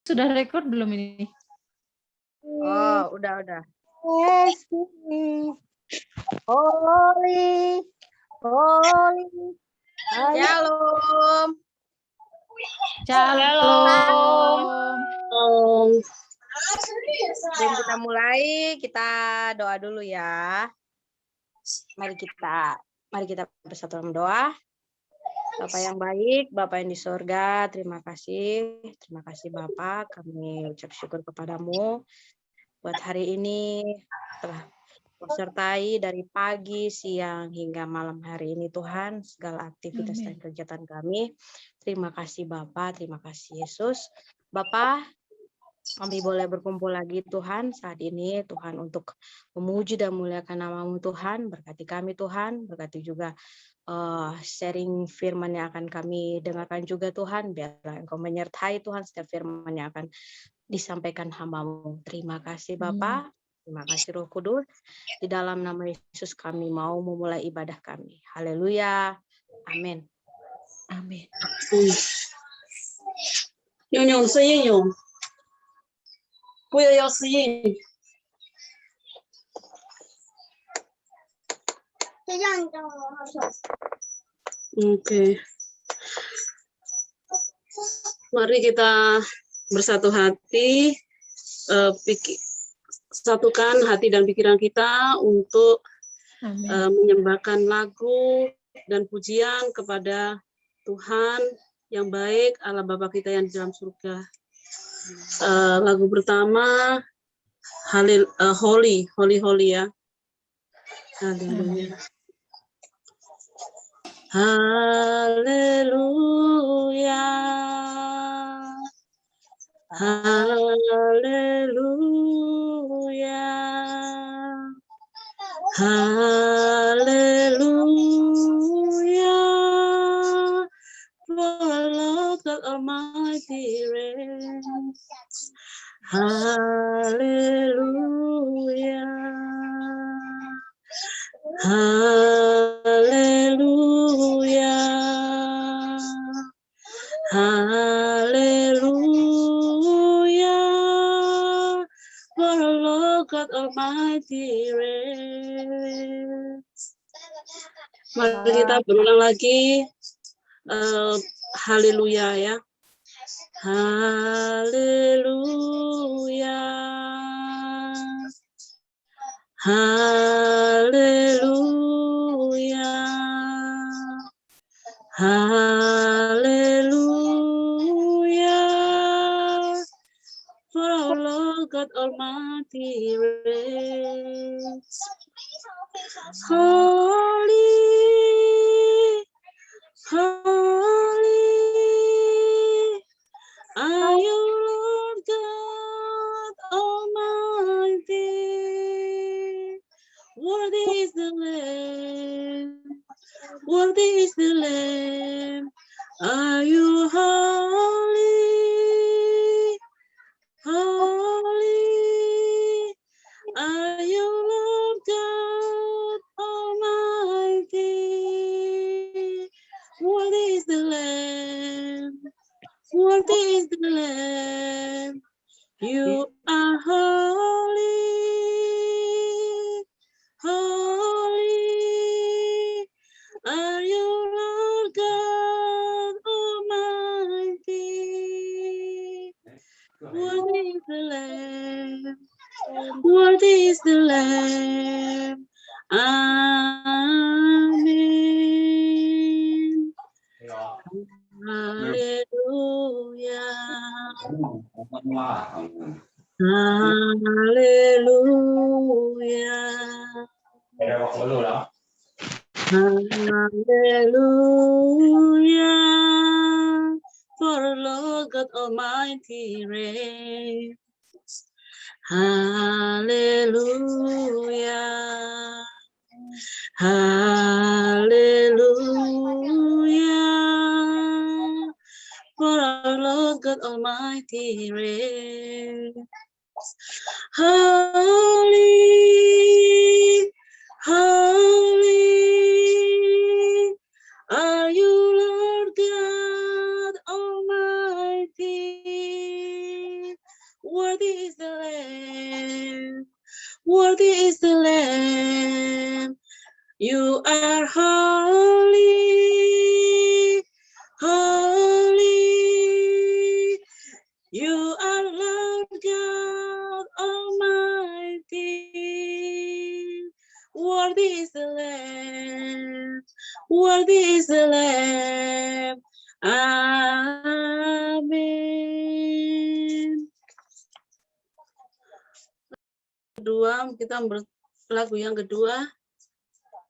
Sudah record belum ini? Oh, udah. Holy. Shalom. Sebelum kita mulai, kita doa dulu ya. Mari kita bersatu dalam doa. Bapak yang baik, Bapak yang di surga, terima kasih Bapak, kami ucap syukur kepadamu buat hari ini telah sertai dari pagi, siang, hingga malam hari ini Tuhan, segala aktivitas dan kegiatan kami. Terima kasih Bapak, terima kasih Yesus. Bapak, kami boleh berkumpul lagi Tuhan saat ini, Tuhan, untuk memuji dan memuliakan nama-Mu Tuhan. Berkati kami Tuhan, berkati juga sharing firman yang akan kami dengarkan juga Tuhan. Biarlah Engkau menyertai Tuhan setiap firman yang akan disampaikan hamba-Mu. Terima kasih Bapak. Terima kasih Roh Kudus. Di dalam nama Yesus kami mau memulai ibadah kami. Haleluya. Amin. Amin. 用用声音用，不要适应。Oke. Mari kita bersatu hati, satukan hati dan pikiran kita untuk menyembahkan lagu dan pujian kepada Tuhan yang baik, Allah Bapa kita yang di dalam surga. Lagu pertama Holy ya. Haleluya. Haleluya. Haleluya. Haleluya. For Lord God Almighty reigns. Haleluya. Haleluya. Haleluya. For Lord God Almighty reigns. Mari kita berulang lagi. Haleluya ya. Haleluya. Haleluya. Haleluya. For our Lord God Almighty reigns. Holy, holy are you, Lord God Almighty. Worthy is the Lamb. Worthy is the Lamb. Are you holy? Holy are you, Lord God Almighty. Worthy is the Lamb. Worthy is the Lamb. You are holy. Holy are you, Lord God Almighty. Worthy is the Lamb. Worthy is the Lamb. Amen. Hallelujah. Hallelujah. Hallelujah. For Lord God Almighty reigns. Hallelujah. Hallelujah. For our Lord God Almighty reigns. Holy, holy are you, Lord God Almighty. Worthy is the Lamb. Worthy is the Lamb. You are holy, holy. You are Lord God Almighty. Worthy is the Lamb. Worthy is the Lamb. Amin. Kedua, kita lagu yang kedua,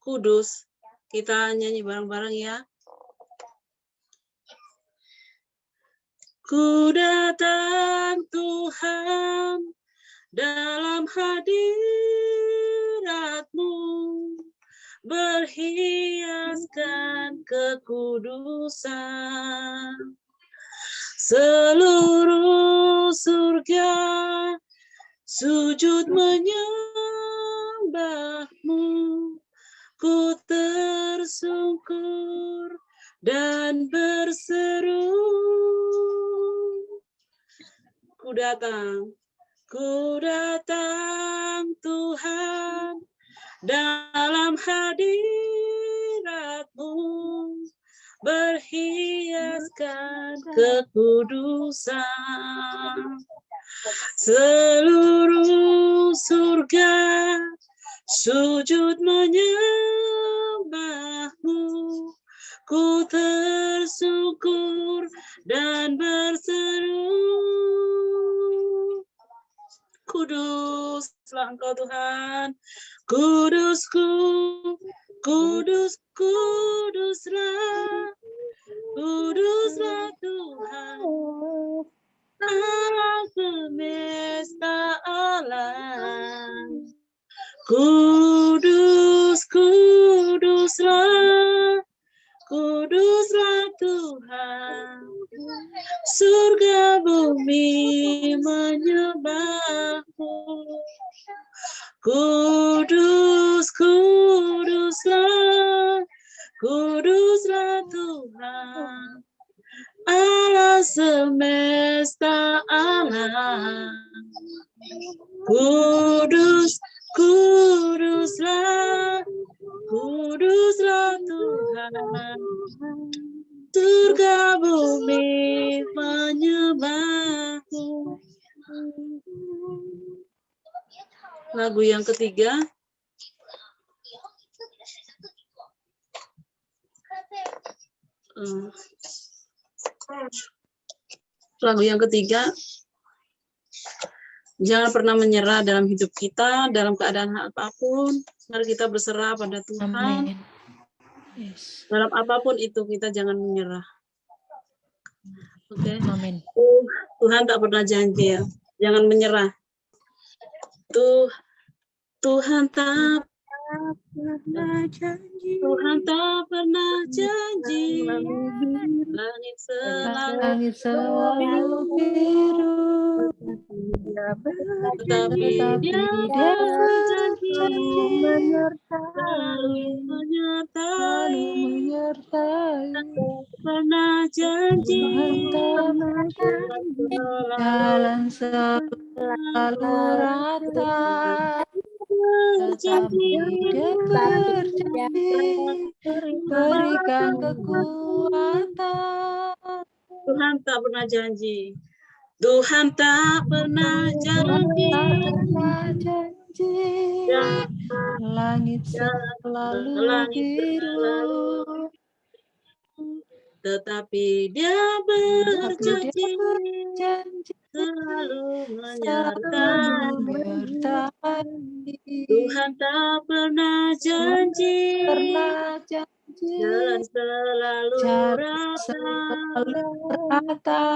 Kudus. Kita nyanyi bareng-bareng ya. Ku datang Tuhan dalam hadirat-Mu, berhiaskan kekudusan. Seluruh surga sujud menyembah-Mu, ku tersungkur dan berseru. Ku datang Tuhan dalam hadirat-Mu, berhiaskan kekudusan. Seluruh surga sujud menyembah-Mu, ku tersungkur dan berseru. Kuduslah Engkau Tuhan, kudusku, kudus, kuduslah, kuduslah Tuhan, Allah semesta alam. Kudus, kuduslah, kuduslah Tuhan, surga bumi menyembah-Mu. Kudus, kuduslah, kuduslah Tuhan, Allah semesta alam. Kudus, kuduslah, kuduslah Tuhan, surga bumi menyembah-Mu. Lagu yang ketiga. Lagu yang ketiga. Jangan pernah menyerah dalam hidup kita, dalam keadaan apapun. Mari kita berserah pada Tuhan. Amin. Yes. Dalam apapun itu kita jangan menyerah. Oke. Amin. Tuhan tak pernah janji ya. Jangan menyerah. Tuhan tak pernah janji. Tuhan tak pernah janji. Langit selalu biru. Tetapi Dia berjanji selalu menyertai. Pernah janji Jalan selalu rata, tetapi Dia berjanji berikan kekuatan. Tuhan tak pernah janji. Tuhan tak pernah janji. Langit selalu biru, tetapi Dia berjanji selalu menyertai. Tuhan tak pernah janji. Jalan selalu rata,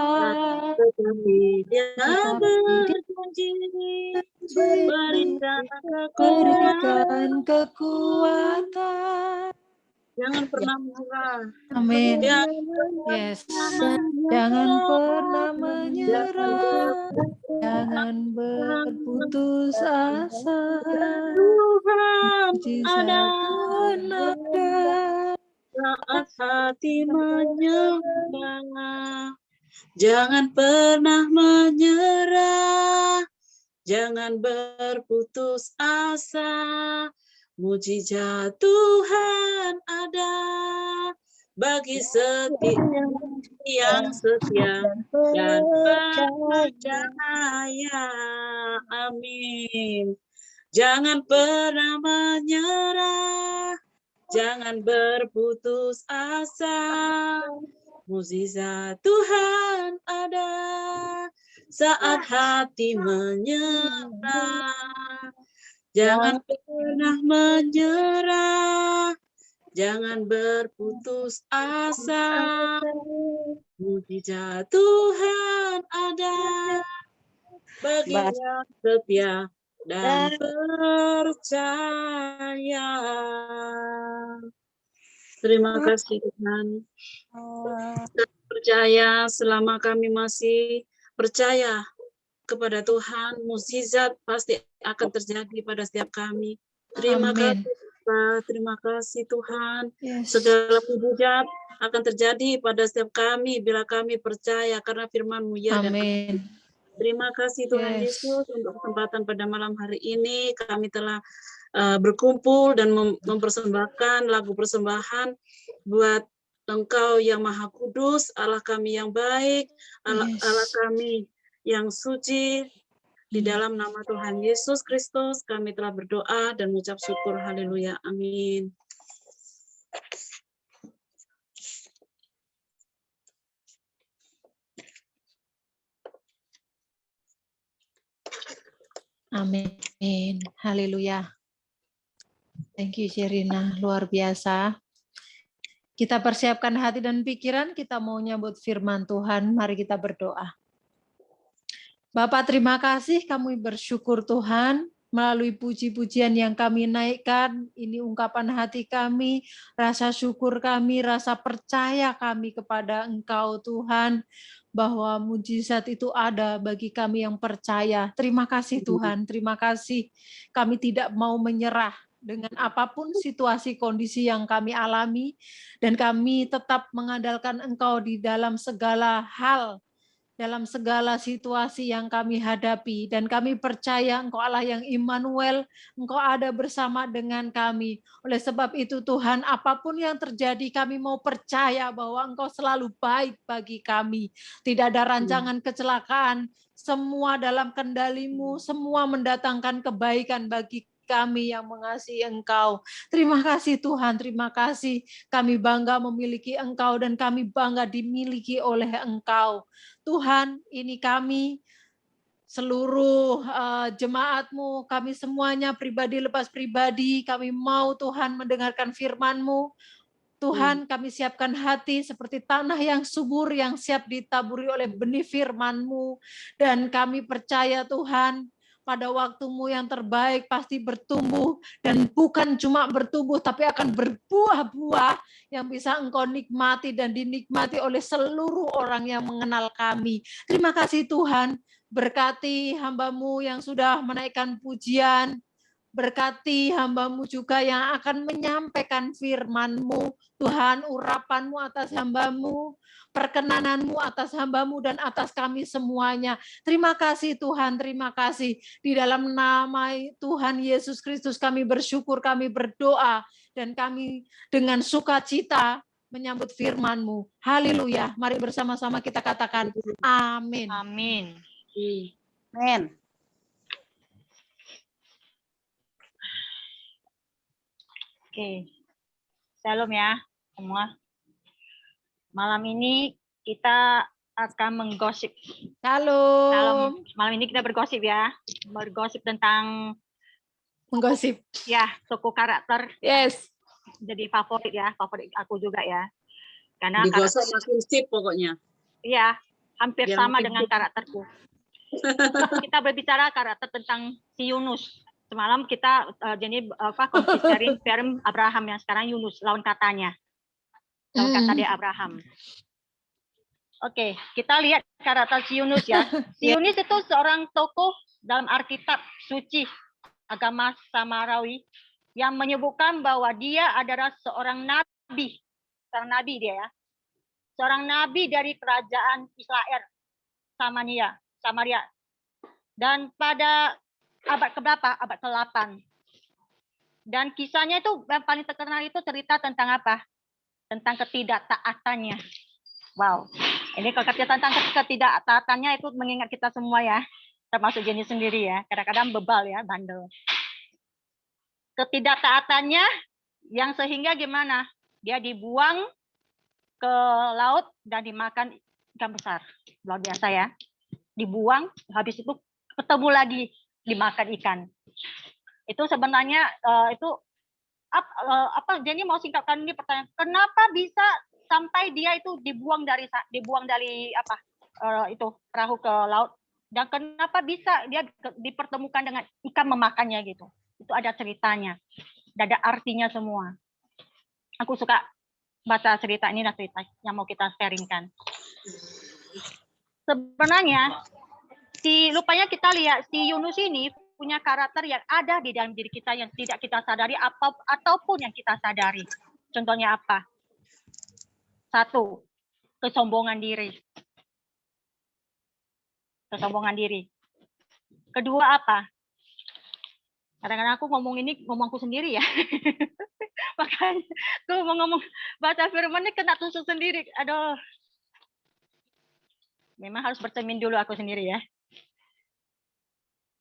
tetapi Dia berjanji berikan kekuatan. Jangan pernah menyerah. Amin. Dia Yes. Jangan pernah menyerah. Jangan berputus asa. Tuhan ada saat hati menyembah. Jangan pernah menyerah. jangan berputus asa. Mujizat Tuhan ada bagi setiap yang setia dan percaya. Amin. Jangan pernah menyerah, jangan berputus asa. Mukjizat Tuhan ada saat hati menyerah. Jangan pernah menyerah, jangan berputus asa. Mukjizat Tuhan ada bagi yang setia dan percaya. Terima kasih Tuhan. Percaya selama kami masih percaya kepada Tuhan, mukjizat pasti akan terjadi pada setiap kami. Terima kasih Pak, terima kasih Tuhan. Segala mukjizat akan terjadi pada setiap kami bila kami percaya karena firman-Mu ya dan benar. Terima kasih Tuhan Yesus untuk kesempatan pada malam hari ini. Kami telah berkumpul dan mempersembahkan lagu persembahan buat Engkau yang Maha Kudus, Allah kami yang baik, Allah kami yang suci. Di dalam nama Tuhan Yesus Kristus kami telah berdoa dan mengucap syukur. Haleluya. Amin. Amin. Haleluya. Thank you Sherina, luar biasa. Kita persiapkan hati dan pikiran, kita mau nyambut firman Tuhan, mari kita berdoa. Bapak terima kasih, kami bersyukur Tuhan, melalui puji-pujian yang kami naikkan, ini ungkapan hati kami, rasa syukur kami, rasa percaya kami kepada Engkau Tuhan, bahwa mujizat itu ada bagi kami yang percaya. Terima kasih Tuhan, terima kasih. Kami tidak mau menyerah dengan apapun situasi kondisi yang kami alami, dan kami tetap mengandalkan Engkau di dalam segala hal, dalam segala situasi yang kami hadapi, dan kami percaya Engkau Allah yang Immanuel, Engkau ada bersama dengan kami. Oleh sebab itu Tuhan, apapun yang terjadi kami mau percaya bahwa Engkau selalu baik bagi kami. Tidak ada rancangan kecelakaan, semua dalam kendali-Mu, semua mendatangkan kebaikan bagi kami yang mengasihi Engkau. Terima kasih Tuhan, terima kasih. Kami bangga memiliki Engkau dan kami bangga dimiliki oleh Engkau. Tuhan, ini kami, seluruh jemaat-Mu, kami semuanya pribadi lepas pribadi, kami mau Tuhan mendengarkan firman-Mu. Tuhan, kami siapkan hati seperti tanah yang subur, yang siap ditaburi oleh benih firman-Mu. Dan kami percaya Tuhan, pada waktu-Mu yang terbaik pasti bertumbuh, dan bukan cuma bertumbuh, tapi akan berbuah-buah yang bisa Engkau nikmati dan dinikmati oleh seluruh orang yang mengenal kami. Terima kasih Tuhan, berkati hamba-Mu yang sudah menaikkan pujian, berkati hamba-Mu juga yang akan menyampaikan firman-Mu, Tuhan, urapan-Mu atas hamba-Mu, perkenanan-Mu atas hamba-Mu dan atas kami semuanya. Terima kasih Tuhan, terima kasih. Di dalam nama Tuhan Yesus Kristus kami bersyukur, kami berdoa, dan kami dengan sukacita menyambut firman-Mu. Haleluya. Mari bersama-sama kita katakan amin. Amin. Amin. Oke. Shalom ya semua. Malam ini kita akan menggosip. Shalom. Malam ini kita bergosip ya. Bergosip tentang menggosip. Ya, suku karakter. Yes. Jadi favorit ya, favorit aku juga ya. Karena digosip makin sip pokoknya. Iya, hampir Yang sama dengan karakterku. Kita berbicara karakter tentang si Yunus. Semalam kita konsiderin film Abraham yang sekarang Yunus, lawan katanya. Lawan kata dia Abraham. Oke, kita lihat karakter si Yunus ya. Si Yunus itu seorang tokoh dalam Alkitab suci agama Samarawi yang menyebutkan bahwa dia adalah seorang nabi. Seorang nabi dia ya. Seorang nabi dari kerajaan Israel, Samaria. Dan pada abad keberapa? Abad ke-8. Dan kisahnya itu yang paling terkenal itu cerita tentang apa? Tentang ketidaktaatannya. Wow. Ini kalau kata tentang ketidaktaatannya itu mengingat kita semua ya. Termasuk Jenny sendiri ya. Kadang-kadang bebal ya, bandel. Ketidaktaatannya yang sehingga gimana? Dia dibuang ke laut dan dimakan ikan besar. Luar biasa ya. Dibuang, habis itu ketemu lagi dimakan ikan. Itu sebenarnya itu apa? Jadi mau singkatkan ini pertanyaan, kenapa bisa sampai dia itu dibuang dari apa itu perahu ke laut, dan kenapa bisa dia dipertemukan dengan ikan memakannya gitu? Itu ada ceritanya, ada artinya semua. Aku suka baca cerita ini, cerita yang mau kita sharingkan. Sebenarnya lupanya kita lihat si Yunus ini punya karakter yang ada di dalam diri kita yang tidak kita sadari ataupun yang kita sadari. Contohnya apa? 1, kesombongan diri. Kesombongan diri. Kedua apa? Kadang-kadang aku ngomongku sendiri ya. Makanya aku mau ngomong baca firman ini kena tusuk sendiri. Aduh. Memang harus bercermin dulu aku sendiri ya.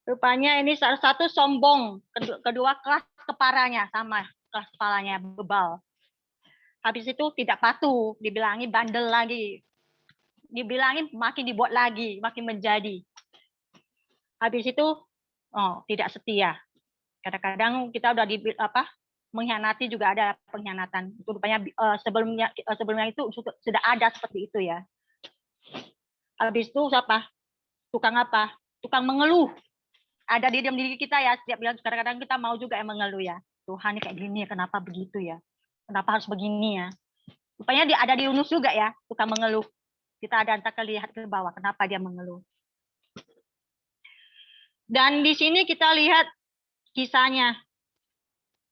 Rupanya ini salah satu sombong, kedua keras kepalanya, sama keras kepalanya bebal. Habis itu tidak patuh, dibilangi bandel lagi. Dibilangin makin dibuat lagi, makin menjadi. Habis itu tidak setia. Kadang-kadang kita udah mengkhianati, juga ada pengkhianatan. Itu rupanya sebelumnya itu sudah ada seperti itu ya. Habis itu siapa? Tukang apa? Tukang mengeluh. Ada di dalam diri kita ya, setiap bilang kadang-kadang kita mau juga yang mengeluh ya. Tuhan kayak gini, kenapa begitu ya? Kenapa harus begini ya? Rupanya dia ada di Yunus juga ya, tukang mengeluh. Kita ada entah lihat ke bawah, kenapa dia mengeluh. Dan di sini kita lihat kisahnya.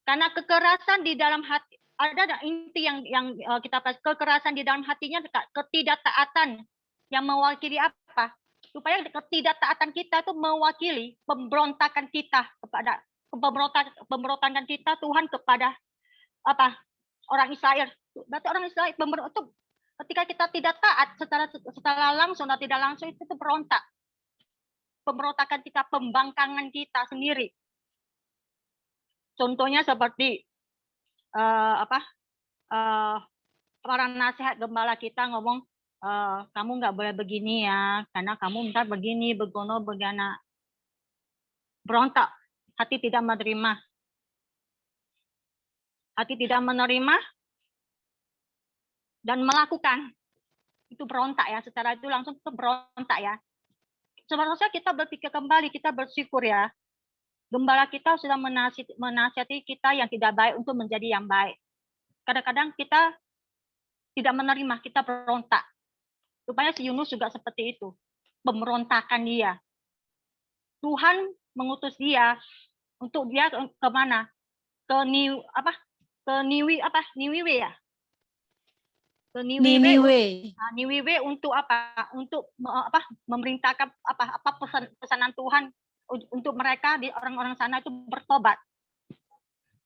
Karena kekerasan di dalam hati, ada inti yang kita kekerasan di dalam hatinya, ketidaktaatan yang mewakili apa? Supaya ketidaktaatan kita itu mewakili pemberontakan kita kepada pemberontakan kita Tuhan kepada apa? Orang Israel. Berarti orang Israel itu ketika kita tidak taat secara langsung atau tidak langsung itu berontak. Pemberontakan kita, pembangkangan kita sendiri. Contohnya seperti para nasihat gembala kita ngomong, kamu nggak boleh begini ya, karena kamu ntar begini, begono, begana. Berontak, hati tidak menerima. Hati tidak menerima dan melakukan. Itu berontak ya, secara itu langsung itu berontak ya. Sebenarnya kita berpikir kembali, kita bersyukur ya. Gembala kita sudah menasihati kita yang tidak baik untuk menjadi yang baik. Kadang-kadang kita tidak menerima, kita berontak. Rupanya si Yunus juga seperti itu. Pemberontakan dia. Tuhan mengutus dia untuk dia ke mana? Ke Niniwe ya? Ke Niniwe untuk apa? Untuk memerintahkan apa pesanan Tuhan untuk mereka di orang-orang sana itu bertobat.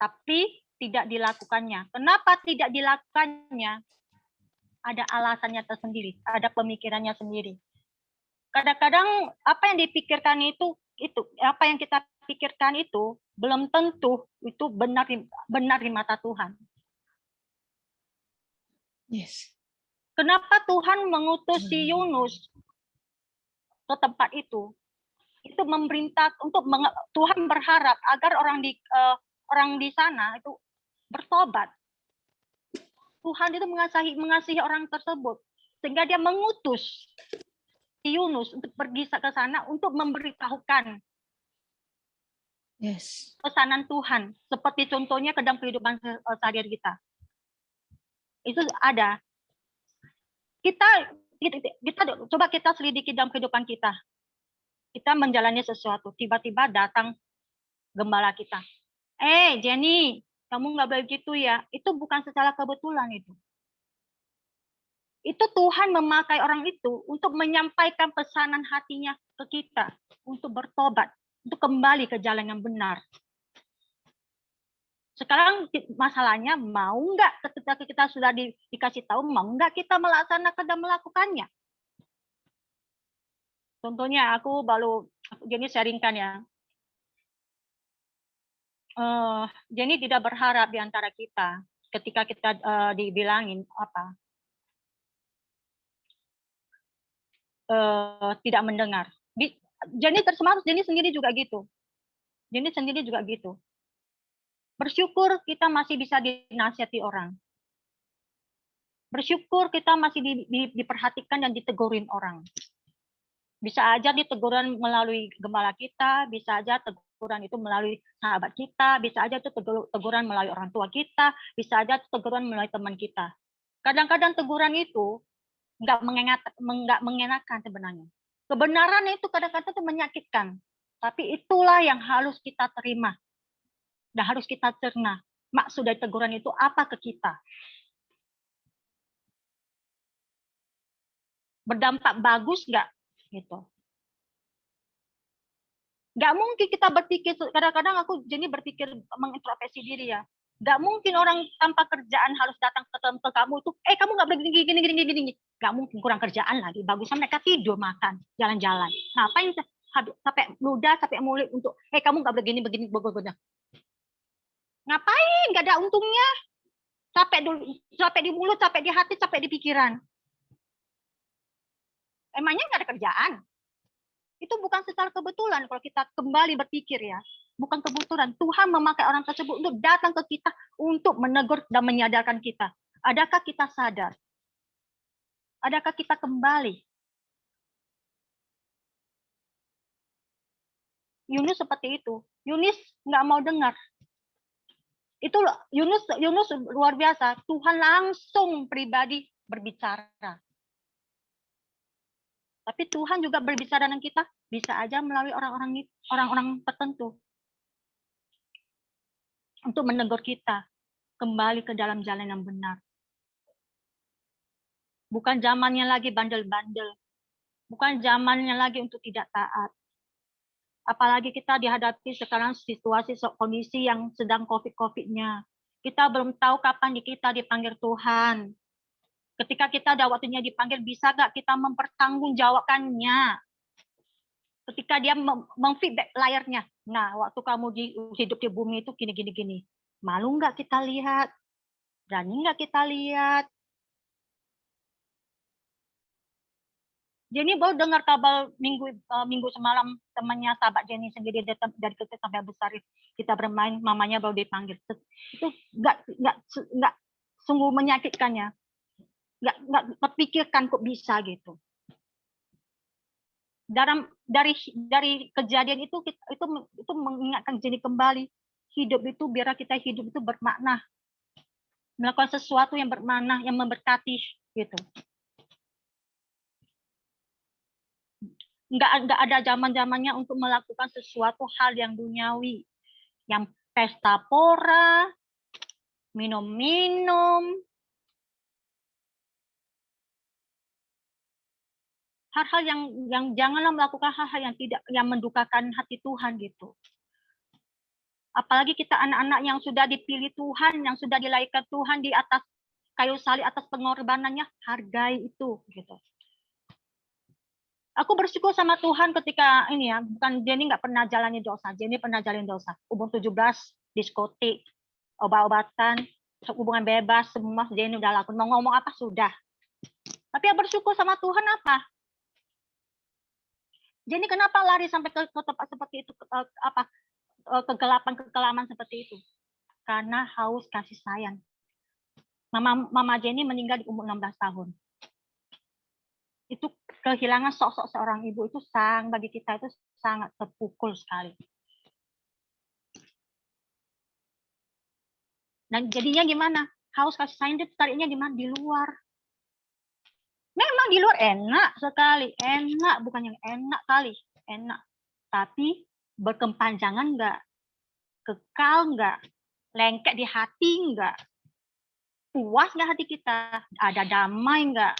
Tapi tidak dilakukannya. Kenapa tidak dilakukannya? Ada alasannya tersendiri, ada pemikirannya sendiri. Kadang-kadang apa yang dipikirkan itu apa yang kita pikirkan itu belum tentu itu benar di mata Tuhan. Yes. Kenapa Tuhan mengutus si Yunus ke tempat itu? Itu memerintah untuk Tuhan berharap agar orang di sana itu bertobat. Tuhan itu mengasihi orang tersebut sehingga dia mengutus si Yunus untuk pergi ke sana untuk memberitahukan pesanan Tuhan, seperti contohnya ke dalam kehidupan sehari-hari kita. Itu ada. Kita coba kita selidiki dalam kehidupan kita. Kita menjalani sesuatu, tiba-tiba datang gembala kita. Jenny, kamu nggak begitu ya? Itu bukan secara kebetulan itu. Itu Tuhan memakai orang itu untuk menyampaikan pesanan hatinya ke kita untuk bertobat, untuk kembali ke jalan yang benar. Sekarang masalahnya mau nggak ketika kita sudah dikasih tahu, mau nggak kita melaksanakan dan melakukannya. Contohnya aku Jenny sharingkan ya. Jenny tidak berharap di antara kita ketika kita dibilangin tidak mendengar. Jenny tersemangat, Jenny sendiri juga gitu. Bersyukur kita masih bisa dinasihati orang. Bersyukur kita masih diperhatikan dan ditegurin orang. Bisa aja diteguran melalui gembala kita, bisa aja teguran itu melalui sahabat kita, bisa aja itu teguran melalui orang tua kita, bisa aja teguran melalui teman kita. Kadang-kadang teguran itu nggak mengenakan sebenarnya. Kebenaran itu kadang-kadang itu menyakitkan, tapi itulah yang harus kita terima dan harus kita cerna. Maksud dari teguran itu apa ke kita? Berdampak bagus nggak? Gitu. Nggak mungkin kita berpikir, kadang-kadang Jenny berpikir mengintrospeksi diri ya. Nggak mungkin orang tanpa kerjaan harus datang ke kamu itu, kamu nggak boleh gini. Nggak mungkin, kurang kerjaan lagi. Bagusnya mereka tidur, makan, jalan-jalan. Ngapain sampai ludah, sampai mulut untuk, kamu nggak boleh begini. Ngapain? Nggak ada untungnya. Capek di mulut, capek di hati, capek di pikiran. Emangnya nggak ada kerjaan? Itu bukan secara kebetulan kalau kita kembali berpikir ya. Bukan kebetulan. Tuhan memakai orang tersebut untuk datang ke kita untuk menegur dan menyadarkan kita. Adakah kita sadar? Adakah kita kembali? Yunus seperti itu. Yunus nggak mau dengar. Itu Yunus luar biasa. Tuhan langsung pribadi berbicara. Tapi Tuhan juga berbicara dengan kita bisa aja melalui orang-orang tertentu untuk menegur kita kembali ke dalam jalan yang benar. Bukan zamannya lagi bandel-bandel. Bukan zamannya lagi untuk tidak taat. Apalagi kita dihadapi sekarang situasi kondisi yang sedang COVID-nya. Kita belum tahu kapan kita dipanggil Tuhan. Ketika kita ada waktunya dipanggil, bisa nggak kita mempertanggungjawabkannya? Ketika dia meng-feedback layarnya, nah waktu kamu hidup di bumi itu gini. Malu nggak kita lihat? Berani nggak kita lihat? Jenny baru dengar kabar minggu semalam, temannya sahabat Jenny sendiri dari kecil sampai besar kita bermain, mamanya baru dipanggil. Itu nggak sungguh menyakitkan ya. Nggak terpikirkan kok bisa gitu. Dari kejadian itu mengingatkan Jenny kembali, hidup itu biar kita hidup itu bermakna, melakukan sesuatu yang bermakna, yang memberkati gitu. Nggak ada zaman-zamannya untuk melakukan sesuatu hal yang duniawi, yang pesta pora, minum-minum, hal-hal yang janganlah melakukan hal-hal yang mendukakan hati Tuhan gitu. Apalagi kita anak-anak yang sudah dipilih Tuhan, yang sudah dilahirkan Tuhan di atas kayu salib, atas pengorbanannya, hargai itu gitu. Aku bersyukur sama Tuhan ketika ini ya, bukan Jenny nggak pernah jalani dosa, Jenny pernah jalani dosa. Umur 17, diskotik, obat-obatan, hubungan bebas, semua Jenny udah lakukan. Mau ngomong apa sudah. Tapi yang bersyukur sama Tuhan apa? Jenny kenapa lari sampai ke tempat seperti itu, kegelapan seperti itu? Karena haus kasih sayang. Mama Jenny meninggal di umur 16 tahun. Itu kehilangan sosok seorang ibu itu bagi kita itu sangat terpukul sekali. Dan jadinya gimana? Haus kasih sayang dia tariknya di mana? Di luar. Memang di luar enak sekali, enak, bukan yang enak kali, enak. Tapi berkepanjangan enggak? Kekal enggak? Lengket di hati enggak? Puas enggak hati kita? Ada damai enggak?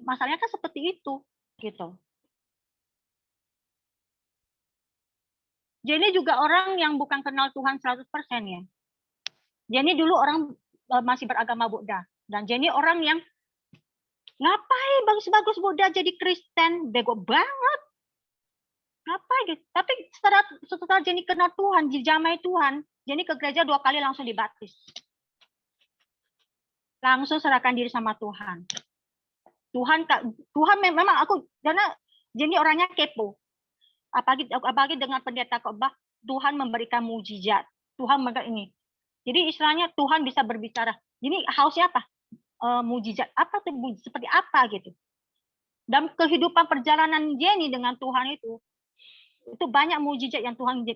Masalahnya kan seperti itu. Gitu. Jenny juga orang yang bukan kenal Tuhan 100% ya. Jenny dulu orang masih beragama Buddha. Dan Jenny orang yang ngapain bagus-bagus Buddha jadi Kristen, bego banget. Ngapain gitu. Tapi setelah Jenny kenal Tuhan, dijamai Tuhan, Jenny ke gereja 2 kali langsung dibaptis. Langsung serahkan diri sama Tuhan. Tuhan memang aku, karena Jenny orangnya kepo. Apalagi dengan pendeta khotbah, Tuhan memberikan mujizat. Tuhan memberikan ini. Jadi istilahnya Tuhan bisa berbicara. Jadi hausnya apa? Mujizat apa tuh? Seperti apa gitu. Dan kehidupan perjalanan Jenny dengan Tuhan itu banyak mujizat yang Tuhan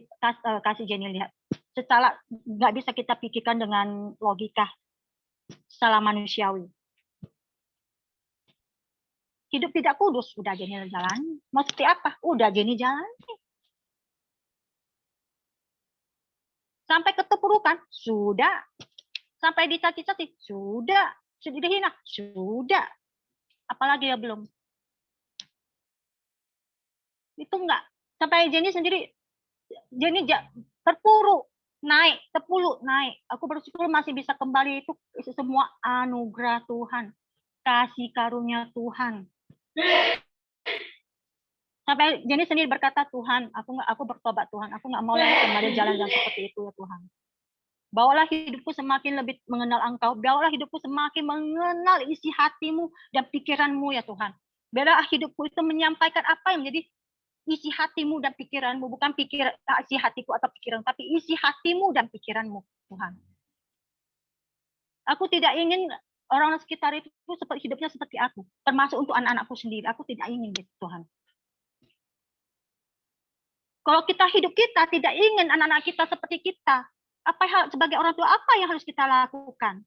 kasih Jenny lihat. Secara nggak bisa kita pikirkan dengan logika secara manusiawi. Hidup tidak kudus, udah Jenny jalan. Mau seperti apa? Udah Jenny jalan. Sampai keterpurukan, sudah. Sampai dicaci-caci, sudah. Sudah dihina, sudah. Apalagi ya belum. Itu enggak. Sampai Jenny sendiri, Jenny terpuruk, naik, naik. Aku bersyukur masih bisa kembali, itu semua anugerah Tuhan. Kasih karunia Tuhan. Sampai Jenny sendiri berkata, Tuhan, aku bertobat Tuhan, aku nggak mau lagi kembali jalan-jalan seperti itu ya Tuhan. Bawalah hidupku semakin lebih mengenal Engkau, bawalah hidupku semakin mengenal isi hatimu dan pikiranmu ya Tuhan. Biarlah hidupku itu menyampaikan apa yang menjadi isi hatimu dan pikiranmu, bukan isi hatiku atau pikiran, tapi isi hatimu dan pikiranmu Tuhan. Aku tidak ingin orang sekitar itu hidupnya seperti aku, termasuk untuk anak-anakku sendiri. Aku tidak ingin gitu Tuhan. Kalau kita hidup kita tidak ingin anak-anak kita seperti kita, sebagai orang tua apa yang harus kita lakukan?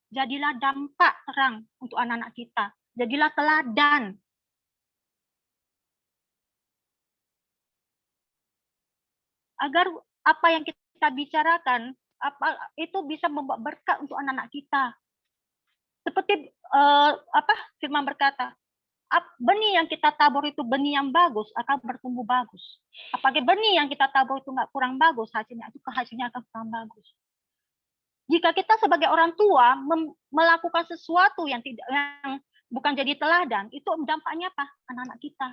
Jadilah dampak terang untuk anak-anak kita. Jadilah teladan. Agar apa yang kita bicarakan itu bisa membawa berkat untuk anak-anak kita. Seperti firman berkata, benih yang kita tabur itu benih yang bagus akan bertumbuh bagus. Apalagi benih yang kita tabur itu nggak kurang bagus, hasilnya akan kurang bagus. Jika kita sebagai orang tua melakukan sesuatu yang bukan jadi teladan, itu dampaknya apa? Anak-anak kita.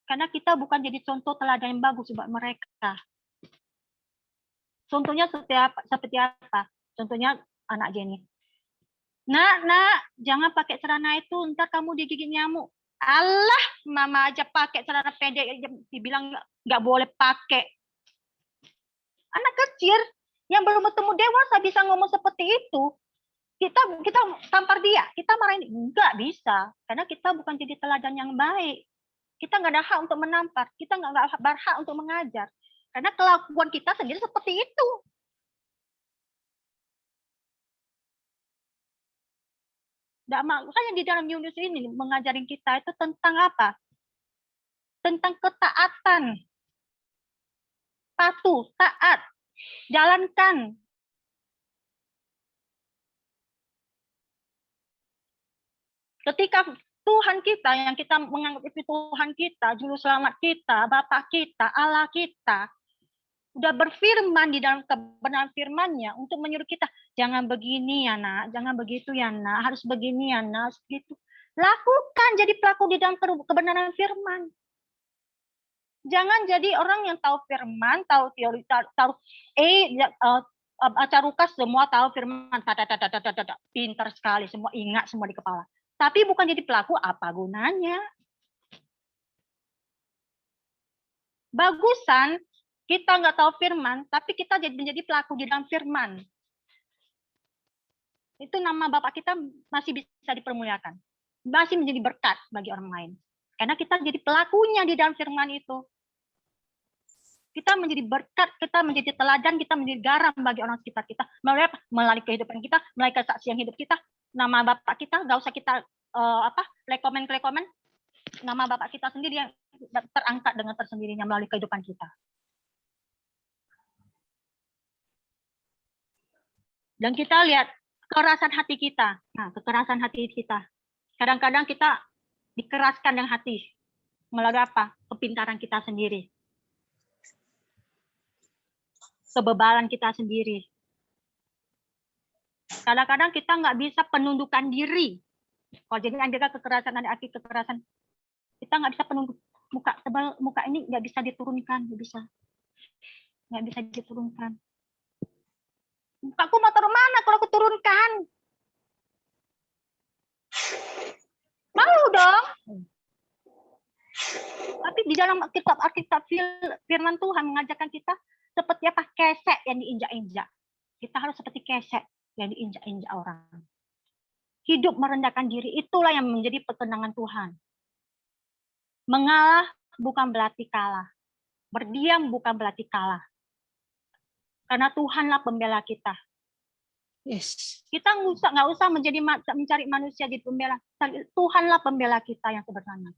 Karena kita bukan jadi contoh teladan yang bagus buat mereka. Contohnya seperti apa? Contohnya anak Jenny. Nak, jangan pakai celana itu, ntar kamu digigit nyamuk. Allah, mama aja pakai celana pendek, dibilang nggak boleh pakai. Anak kecil yang belum bertemu dewasa bisa ngomong seperti itu. Kita tampar dia, kita marahin, nggak bisa, karena kita bukan jadi teladan yang baik. Kita nggak ada hak untuk menampar, kita nggak berhak untuk mengajar, karena kelakuan kita sendiri seperti itu. Makanya di dalam Yunus ini mengajarin kita itu tentang apa? Tentang ketaatan. Patuh, taat, jalankan. Ketika Tuhan kita yang kita menganggap itu Tuhan kita, juru selamat kita, Bapa kita, Allah kita, udah berfirman di dalam kebenaran firman-Nya untuk menyuruh kita, jangan begini ya nak, jangan begitu ya nak, harus begini ya nak, segitu. Lakukan, jadi pelaku di dalam kebenaran firman. Jangan jadi orang yang tahu firman, tahu teori, tahu Acarukas semua tahu firman, pintar sekali, semua ingat semua di kepala. Tapi bukan jadi pelaku, apa gunanya? Bagusan kita nggak tahu firman, tapi kita menjadi pelaku di dalam firman. Itu nama Bapak kita masih bisa dipermuliakan. Masih menjadi berkat bagi orang lain. Karena kita jadi pelakunya di dalam firman itu. Kita menjadi berkat, kita menjadi teladan, kita menjadi garam bagi orang sekitar kita. Melalui kehidupan kita, melalui kesaksian hidup kita. Nama Bapak kita nggak usah kita rekomen. Nama Bapak kita sendiri yang terangkat dengan tersendirinya melalui kehidupan kita. Dan kita lihat kekerasan hati kita. Nah, kekerasan hati kita. Kadang-kadang kita dikeraskan dengan hati. Melalui apa? Kepintaran kita sendiri. Kebebalan kita sendiri. Kadang-kadang kita nggak bisa penundukan diri. Kalau jadi ada kekerasan, ada akibat kekerasan, kita nggak bisa penunduk. Muka ini nggak bisa diturunkan, nggak bisa diturunkan. Mukaku mau taruh mana kalau aku turunkan? Malu dong. Tapi di dalam kitab firman Tuhan mengajarkan kita seperti apa kesek yang diinjak-injak. Kita harus seperti kesek yang diinjak-injak orang. Hidup merendahkan diri, itulah yang menjadi perkenan Tuhan. Mengalah bukan berarti kalah. Berdiam bukan berarti kalah. Karena Tuhanlah pembela kita. Yes. Kita nggak usah mencari manusia jadi pembela. Tuhanlah pembela kita yang sebenarnya.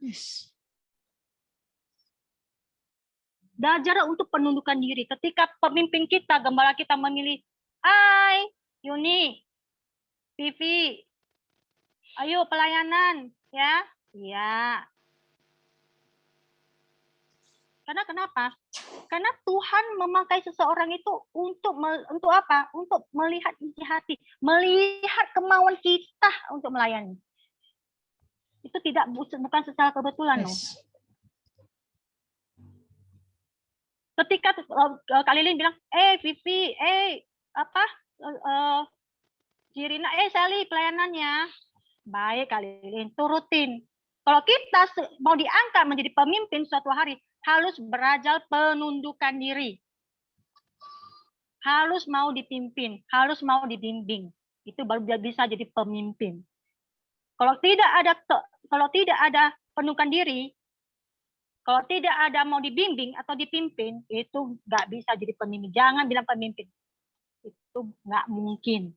Yes. Belajar untuk penundukan diri. Ketika pemimpin kita, gembala kita memilih, hai, Yuni, Vivi, ayo pelayanan, ya, iya. Karena kenapa? Karena Tuhan memakai seseorang itu untuk apa? Untuk melihat isi hati, melihat kemauan kita untuk melayani. Itu bukan secara kebetulan, loh. Yes. Ketika Kak Lilin bilang, Vivi, Jirina, Sally pelayanannya. Baik Kak Lilin, turutin. Kalau kita mau diangkat menjadi pemimpin suatu hari, harus belajar penundukan diri. Harus mau dipimpin, harus mau dibimbing. Itu baru bisa jadi pemimpin. Kalau tidak ada penundukan diri, kalau tidak ada mau dibimbing atau dipimpin, itu nggak bisa jadi pemimpin. Jangan bilang pemimpin. Itu nggak mungkin.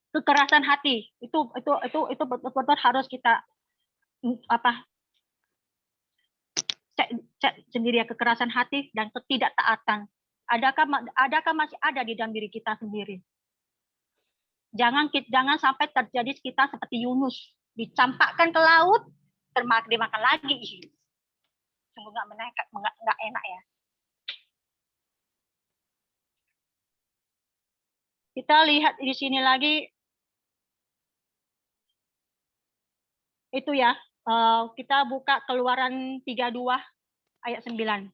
Kekerasan hati itu betul-betul harus kita cek sendiri ya, kekerasan hati dan ketidaktaatan. Adakah masih ada di dalam diri kita sendiri? Jangan sampai terjadi kita seperti Yunus, dicampakkan ke laut, dimakan lagi. Sungguh nggak enak ya. Kita lihat di sini lagi, itu ya, kita buka Keluaran 32 ayat 9.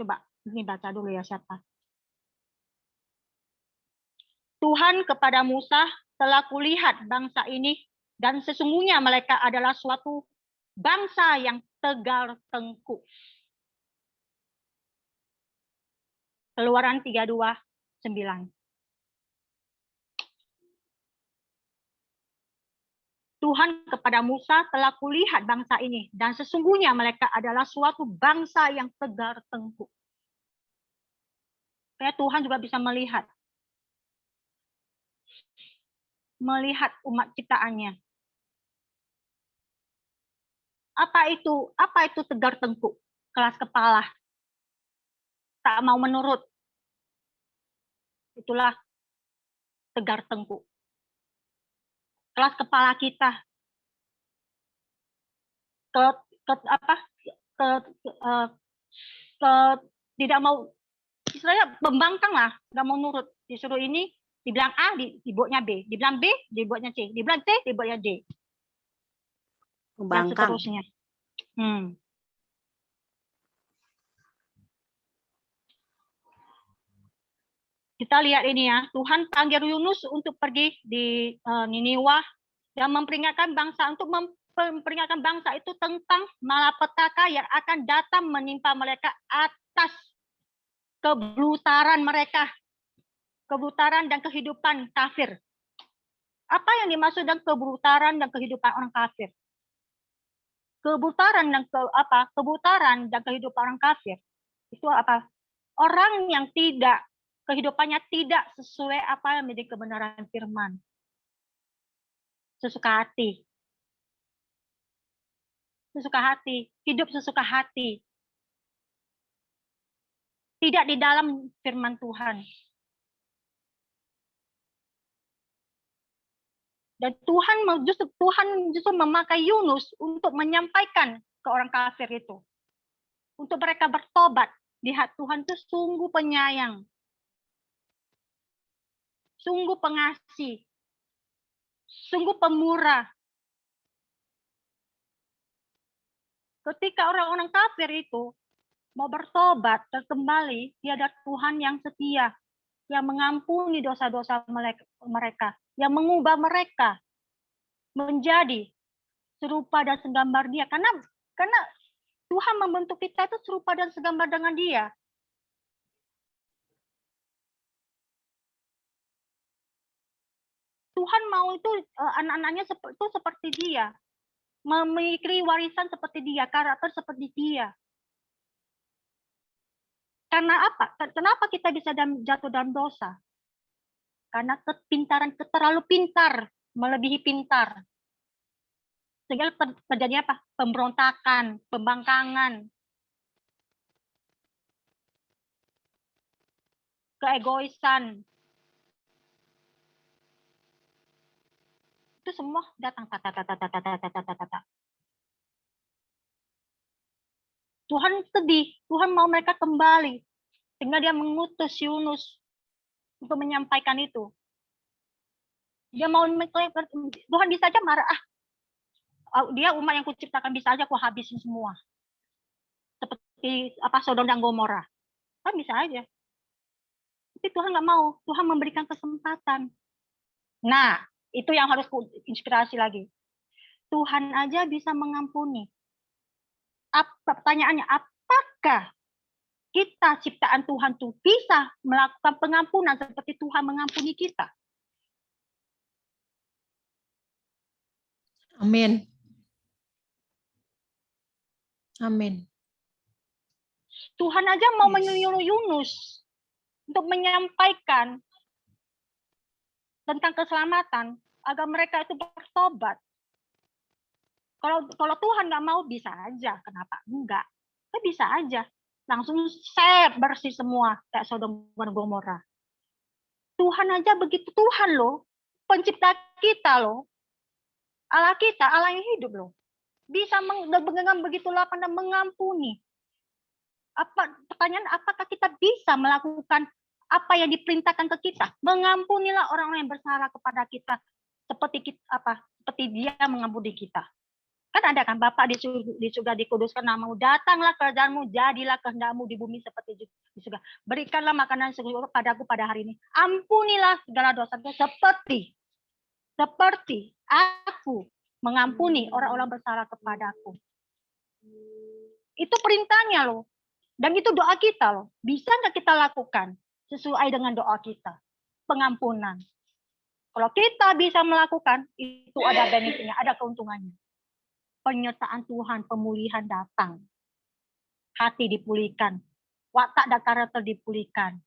Coba ini baca dulu ya siapa. Tuhan kepada Musa, telah kulihat bangsa ini, dan sesungguhnya mereka adalah suatu bangsa yang tegar tengkuk. Keluaran 32, 9. Tuhan kepada Musa, telah kulihat bangsa ini, dan sesungguhnya mereka adalah suatu bangsa yang tegar tengkuk. Kayak Tuhan juga bisa melihat umat ciptaannya. Apa itu tegar tengkuk? Keras kepala. Tak mau menurut. Itulah tegar tengkuk. Keras kepala kita. Tidak mau, istilahnya pembangkang lah, nggak mau nurut. Disuruh ini, dibilang A, dibuatnya B. Dibilang B, dibuatnya C. Dibilang C, dibuatnya D. Dan seterusnya. Kita lihat ini ya, Tuhan panggil Yunus untuk pergi di Niniwa dan memperingatkan bangsa itu tentang malapetaka yang akan datang menimpa mereka atas kebrutaran mereka, kebrutaran dan kehidupan kafir. Apa yang dimaksud dengan kebrutaran dan kehidupan orang kafir? Kebrutaran dan kehidupan orang kafir itu apa? Orang yang kehidupannya tidak sesuai apa yang menjadi kebenaran firman. Sesuka hati, hidup sesuka hati. tidak di dalam firman Tuhan. Dan Tuhan justru memakai Yunus untuk menyampaikan ke orang kafir itu. Untuk mereka bertobat. Lihat, Tuhan itu sungguh penyayang. Sungguh pengasih. Sungguh pemurah. Ketika orang-orang kafir itu mau bertobat dan kembali, dia ada Tuhan yang setia, yang mengampuni dosa-dosa mereka, yang mengubah mereka menjadi serupa dan segambar Dia. Karena Tuhan membentuk kita itu serupa dan segambar dengan Dia. Tuhan mau itu anak-anaknya itu seperti Dia, memiliki warisan seperti Dia, karakter seperti Dia. Karena apa? Kenapa kita bisa jatuh dalam dosa? Karena terlalu pintar, melebihi pintar. Sehingga terjadi apa? Pemberontakan, pembangkangan, keegoisan. Itu semua datang. Tuhan sedih, Tuhan mau mereka kembali. Sehingga dia mengutus Yunus untuk menyampaikan itu. Dia mau, Tuhan bisa aja marah. Dia umat yang kuciptakan, bisa aja aku habisin semua. Seperti Sodom dan Gomora. Kan bisa aja. Tapi Tuhan nggak mau. Tuhan memberikan kesempatan. Nah, itu yang harus inspirasi lagi. Tuhan aja bisa mengampuni. Pertanyaannya, apakah kita ciptaan Tuhan tuh bisa melakukan pengampunan seperti Tuhan mengampuni kita? Amin. Amin. Tuhan aja mau menyuruh Yunus untuk menyampaikan tentang keselamatan agar mereka itu bertobat. Kalau Tuhan nggak mau, bisa aja. Kenapa enggak? Bisa aja. Langsung set bersih semua kayak Sodom dan Gomora. Tuhan aja begitu. Tuhan loh, pencipta kita loh, Allah kita, Allah yang hidup loh, bisa menggenggam begitu lapang dan mengampuni. Pertanyaan, apakah kita bisa melakukan apa yang diperintahkan ke kita? Mengampunilah orang-orang yang bersalah kepada kita, seperti Dia mengampuni kita. Kan ada kan, Bapa di surga dikuduskan namamu, datanglah kerjaanmu, jadilah kehendakmu di bumi seperti di surga. Berikanlah makanan seluruh padaku pada hari ini. Ampunilah segala dosaku seperti aku mengampuni orang-orang bersalah kepadaku. Itu perintahnya loh. Dan itu doa kita loh. Bisa nggak kita lakukan sesuai dengan doa kita? Pengampunan. Kalau kita bisa melakukan, itu ada benefitnya, ada keuntungannya. Penyertaan Tuhan, pemulihan datang. Hati dipulihkan. Watak dan karakter dipulihkan.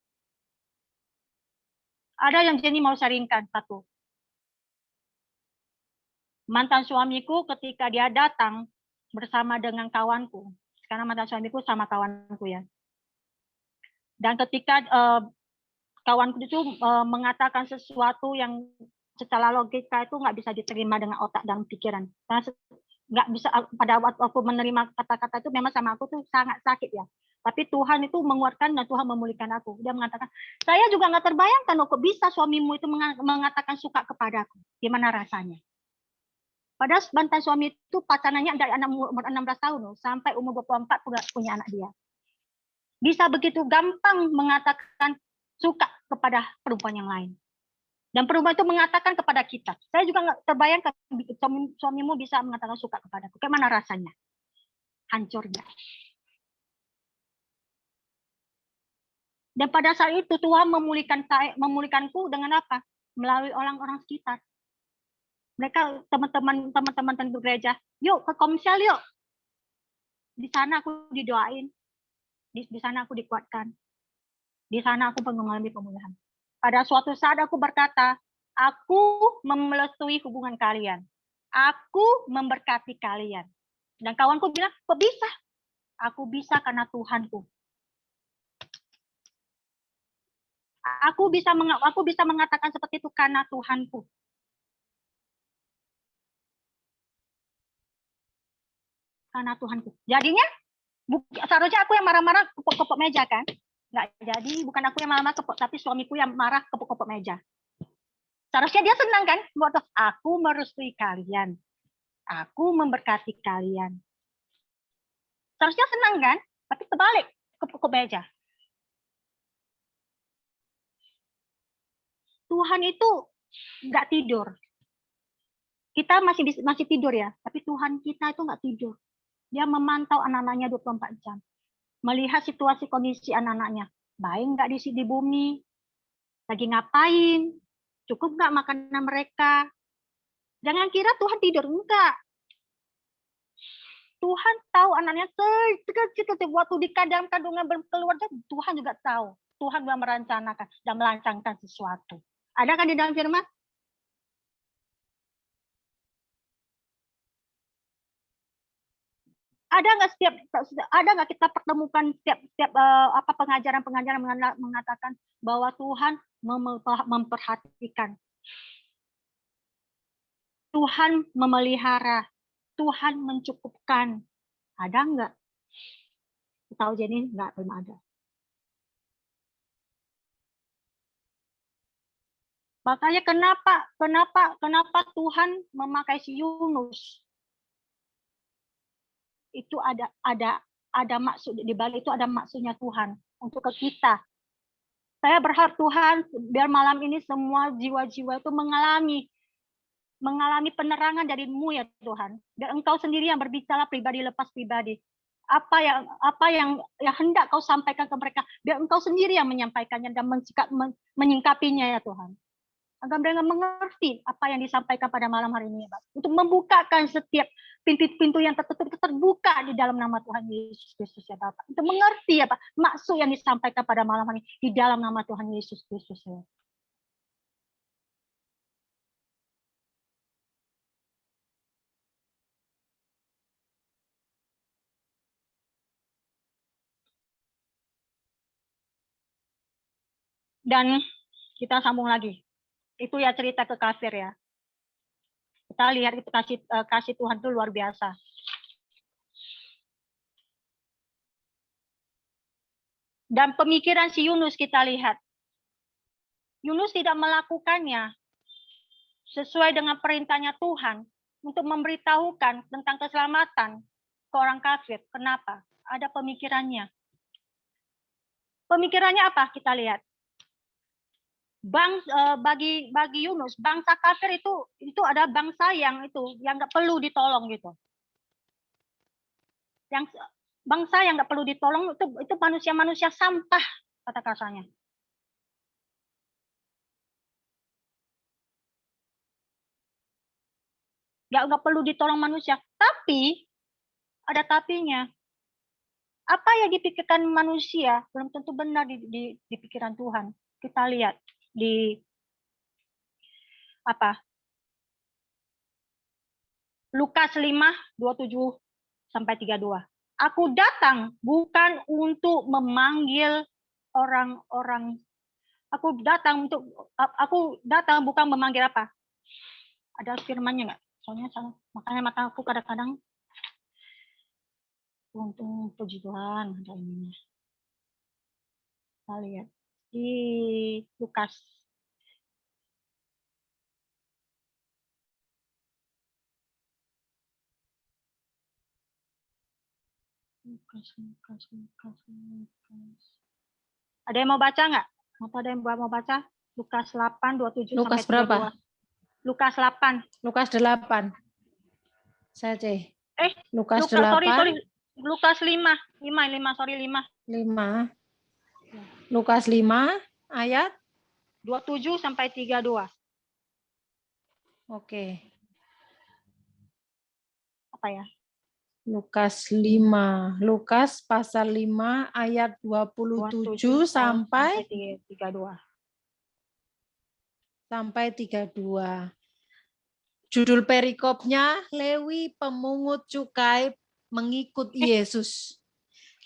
Ada yang Jenny mau sharingkan satu. Mantan suamiku ketika dia datang bersama dengan kawanku. Karena mantan suamiku sama kawanku ya. Dan ketika kawanku itu mengatakan sesuatu yang secara logika itu nggak bisa diterima dengan otak dan pikiran. Karena nggak bisa, pada waktu aku menerima kata-kata itu memang sama aku tuh sangat sakit ya. Tapi Tuhan itu menguatkan dan Tuhan memulihkan aku. Dia mengatakan, saya juga nggak terbayangkan kok bisa suamimu itu mengatakan suka kepadaku. Gimana rasanya? Padahal mantan suami itu pacarannya dari umur 16 tahun loh, sampai umur 24 punya anak dia. Bisa begitu gampang mengatakan suka kepada perempuan yang lain. Dan perempuan itu mengatakan kepada kita. Saya juga nggak terbayangkan suamimu bisa mengatakan suka kepadaku. Bagaimana rasanya? Hancurnya. Dan pada saat itu Tuhan memulihkanku dengan apa? Melalui orang-orang sekitar. Mereka teman-teman tentu gereja, yuk ke komsel yuk. Di sana aku didoain. Di sana aku dikuatkan. Di sana aku mengalami pemulihan. Pada suatu saat aku berkata, aku memelestui hubungan kalian. Aku memberkati kalian. Dan kawanku bilang, kok bisa? Aku bisa karena Tuhanku. Aku bisa mengatakan seperti itu karena Tuhanku. Karena Tuhanku. Jadinya seharusnya aku yang marah-marah kepok-kepok meja kan? Nggak jadi, bukan aku yang marah-marah kepok, tapi suamiku yang marah kepok-kepok meja. Seharusnya dia senang kan? Waktu aku merestui kalian. Aku memberkati kalian. Seharusnya senang kan? Tapi terbalik kepok-kepok meja. Tuhan itu nggak tidur. Kita masih tidur ya, tapi Tuhan kita itu nggak tidur. Dia memantau anak-anaknya 24 jam. Melihat situasi kondisi anak-anaknya. Baik nggak di bumi? Lagi ngapain? Cukup nggak makanan mereka? Jangan kira Tuhan tidur. Enggak. Tuhan tahu anaknya waktu di kandungan berkeluarga, Tuhan juga tahu. Tuhan juga merencanakan dan melancangkan sesuatu. Ada kan di dalam firman? Ada nggak kita pertemukan setiap pengajaran mengatakan bahwa Tuhan memperhatikan, Tuhan memelihara, Tuhan mencukupkan. Ada nggak? Tahu jadi nggak, belum ada. Makanya kenapa Tuhan memakai si Yunus? Itu ada maksud di balik itu, ada maksudnya Tuhan untuk ke kita. Saya berharap Tuhan biar malam ini semua jiwa-jiwa itu mengalami penerangan dari-Mu ya Tuhan. Biar Engkau sendiri yang berbicara pribadi lepas pribadi. Apa yang hendak Kau sampaikan ke mereka, biar Engkau sendiri yang menyampaikannya dan menyingkapinya ya Tuhan. Agar mereka mengerti apa yang disampaikan pada malam hari ini ya Pak. Untuk membukakan setiap pintu-pintu yang tertutup terbuka di dalam nama Tuhan Yesus Kristus ya Bapak. Untuk mengerti ya Pak, maksud yang disampaikan pada malam hari ini di dalam nama Tuhan Yesus Kristus ya. Dan kita sambung lagi. Itu ya cerita ke kafir ya. Kita lihat itu kasih Tuhan itu luar biasa. Dan pemikiran si Yunus kita lihat. Yunus tidak melakukannya sesuai dengan perintahnya Tuhan untuk memberitahukan tentang keselamatan ke orang kafir. Kenapa? Ada pemikirannya. Pemikirannya apa? Kita lihat. Bagi Yunus, bangsa kafir itu ada bangsa yang nggak perlu ditolong gitu. Yang bangsa yang nggak perlu ditolong itu manusia sampah kata kasarnya. Nggak perlu ditolong manusia. Tapi ada tapinya. Apa yang dipikirkan manusia belum tentu benar di pikiran Tuhan. Kita lihat di Lukas 5:27 sampai 32. Aku datang bukan untuk memanggil orang-orang. Aku datang bukan memanggil apa? Ada firmannya nggak? Soalnya salah. Makanya mata aku kadang-kadang untung puji Tuhan ada ininya. Kita lihat di Lukas. Ada yang mau baca nggak? Atau ada yang mau baca? Lukas 8:27 Lukas sampai 32. berapa? Lukas 8. Lukas 8. Saya cek. Lukas 8. Sorry. Lukas 5. 5. 5. Lukas 5 ayat 27 sampai 32. Oke. Apa ya? Lukas 5. Lukas pasal 5 ayat 27 sampai 32. Sampai 32. Judul perikopnya Lewi pemungut cukai mengikut Yesus.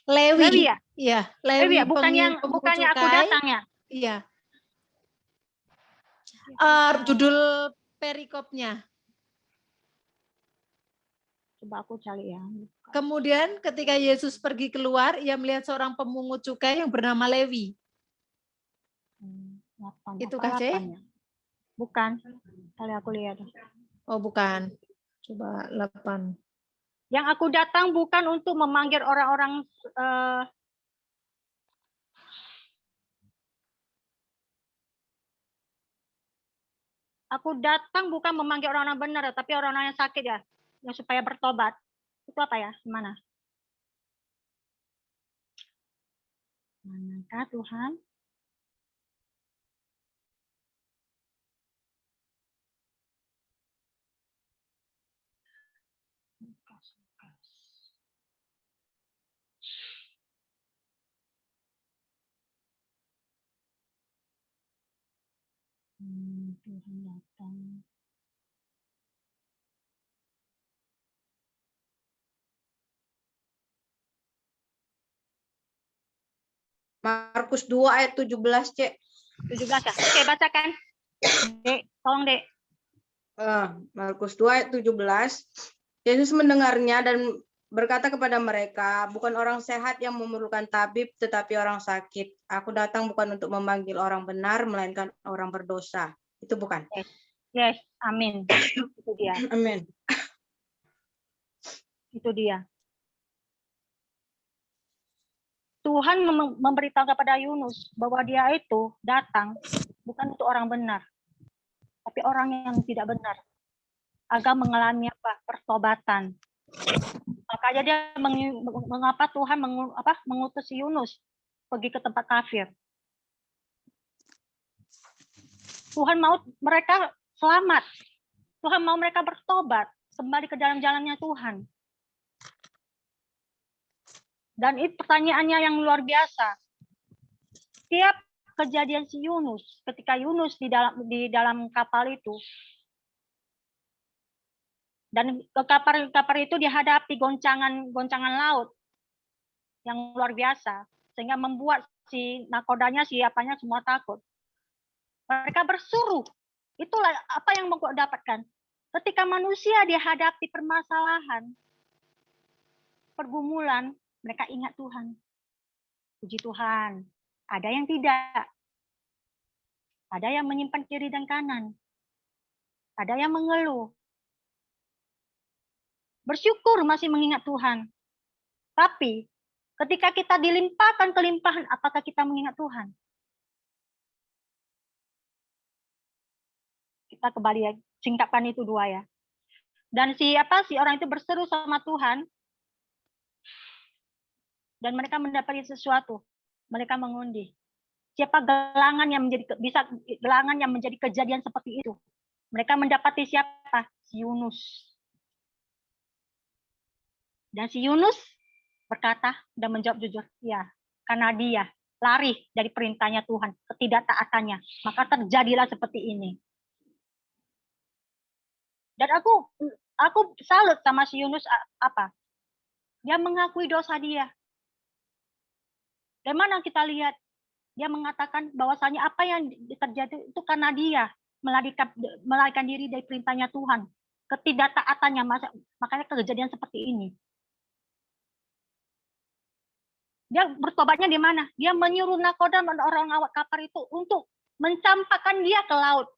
Lewi ya? Iya, Lewi ya? Bukannya aku datang ya? Iya. Judul perikopnya. Coba aku cari ya. Kemudian ketika Yesus pergi keluar, ia melihat seorang pemungut cukai yang bernama Lewi. Itukah, C? Bukan. Kali aku lihat. Oh, bukan. Coba 8. Yang aku datang bukan untuk memanggil orang-orang aku datang bukan memanggil orang-orang benar, tapi orang-orang yang sakit ya, yang supaya bertobat. Itu apa ya? Mana? Manakah Tuhan? Tuhan datang. Markus 2 ayat 17, Cek. 17 ya? Oke, bacakan. Dek, tolong, Dek. Markus 2 ayat 17. Yesus mendengarnya dan berkata kepada mereka, bukan orang sehat yang memerlukan tabib, tetapi orang sakit. Aku datang bukan untuk memanggil orang benar, melainkan orang berdosa. Itu bukan? Yes, amin. Itu dia. Amin. Itu dia. Tuhan memberitahu kepada Yunus bahwa dia itu datang bukan untuk orang benar, tapi orang yang tidak benar, agar mengalami pertobatan. Makanya dia mengapa Tuhan mengutus Yunus pergi ke tempat kafir. Tuhan mau mereka selamat. Tuhan mau mereka bertobat, kembali ke dalam jalannya Tuhan. Dan itu pertanyaannya yang luar biasa. Tiap kejadian si Yunus, ketika Yunus di dalam kapal itu, dan kapal itu dihadapi goncangan laut yang luar biasa, sehingga membuat si nakodanya, siapanya semua takut. Mereka bersuruh. Itulah apa yang mau dapatkan. Ketika manusia dihadapi permasalahan, pergumulan, mereka ingat Tuhan. Puji Tuhan. Ada yang tidak. Ada yang menyimpan kiri dan kanan. Ada yang mengeluh. Bersyukur masih mengingat Tuhan. Tapi ketika kita dilimpahkan kelimpahan, apakah kita mengingat Tuhan? Kita kembali ya, singkapkan itu 2 ya. Dan si orang itu berseru sama Tuhan, dan mereka mendapati sesuatu. Mereka mengundi. Siapa gelangan yang menjadi kejadian seperti itu? Mereka mendapati siapa? Si Yunus. Dan si Yunus berkata dan menjawab jujur, ya, karena dia lari dari perintahnya Tuhan, ketidaktaatannya, maka terjadilah seperti ini. Dan aku salut sama si Yunus Dia mengakui dosa dia. Dan mana kita lihat dia mengatakan bahwasanya apa yang terjadi itu karena dia melarikan diri dari perintahnya Tuhan, ketidaktaatannya, makanya kejadian seperti ini. Dia bertobatnya di mana? Dia menyuruh nakoda dan orang awak kapal itu untuk mencampakkan dia ke laut.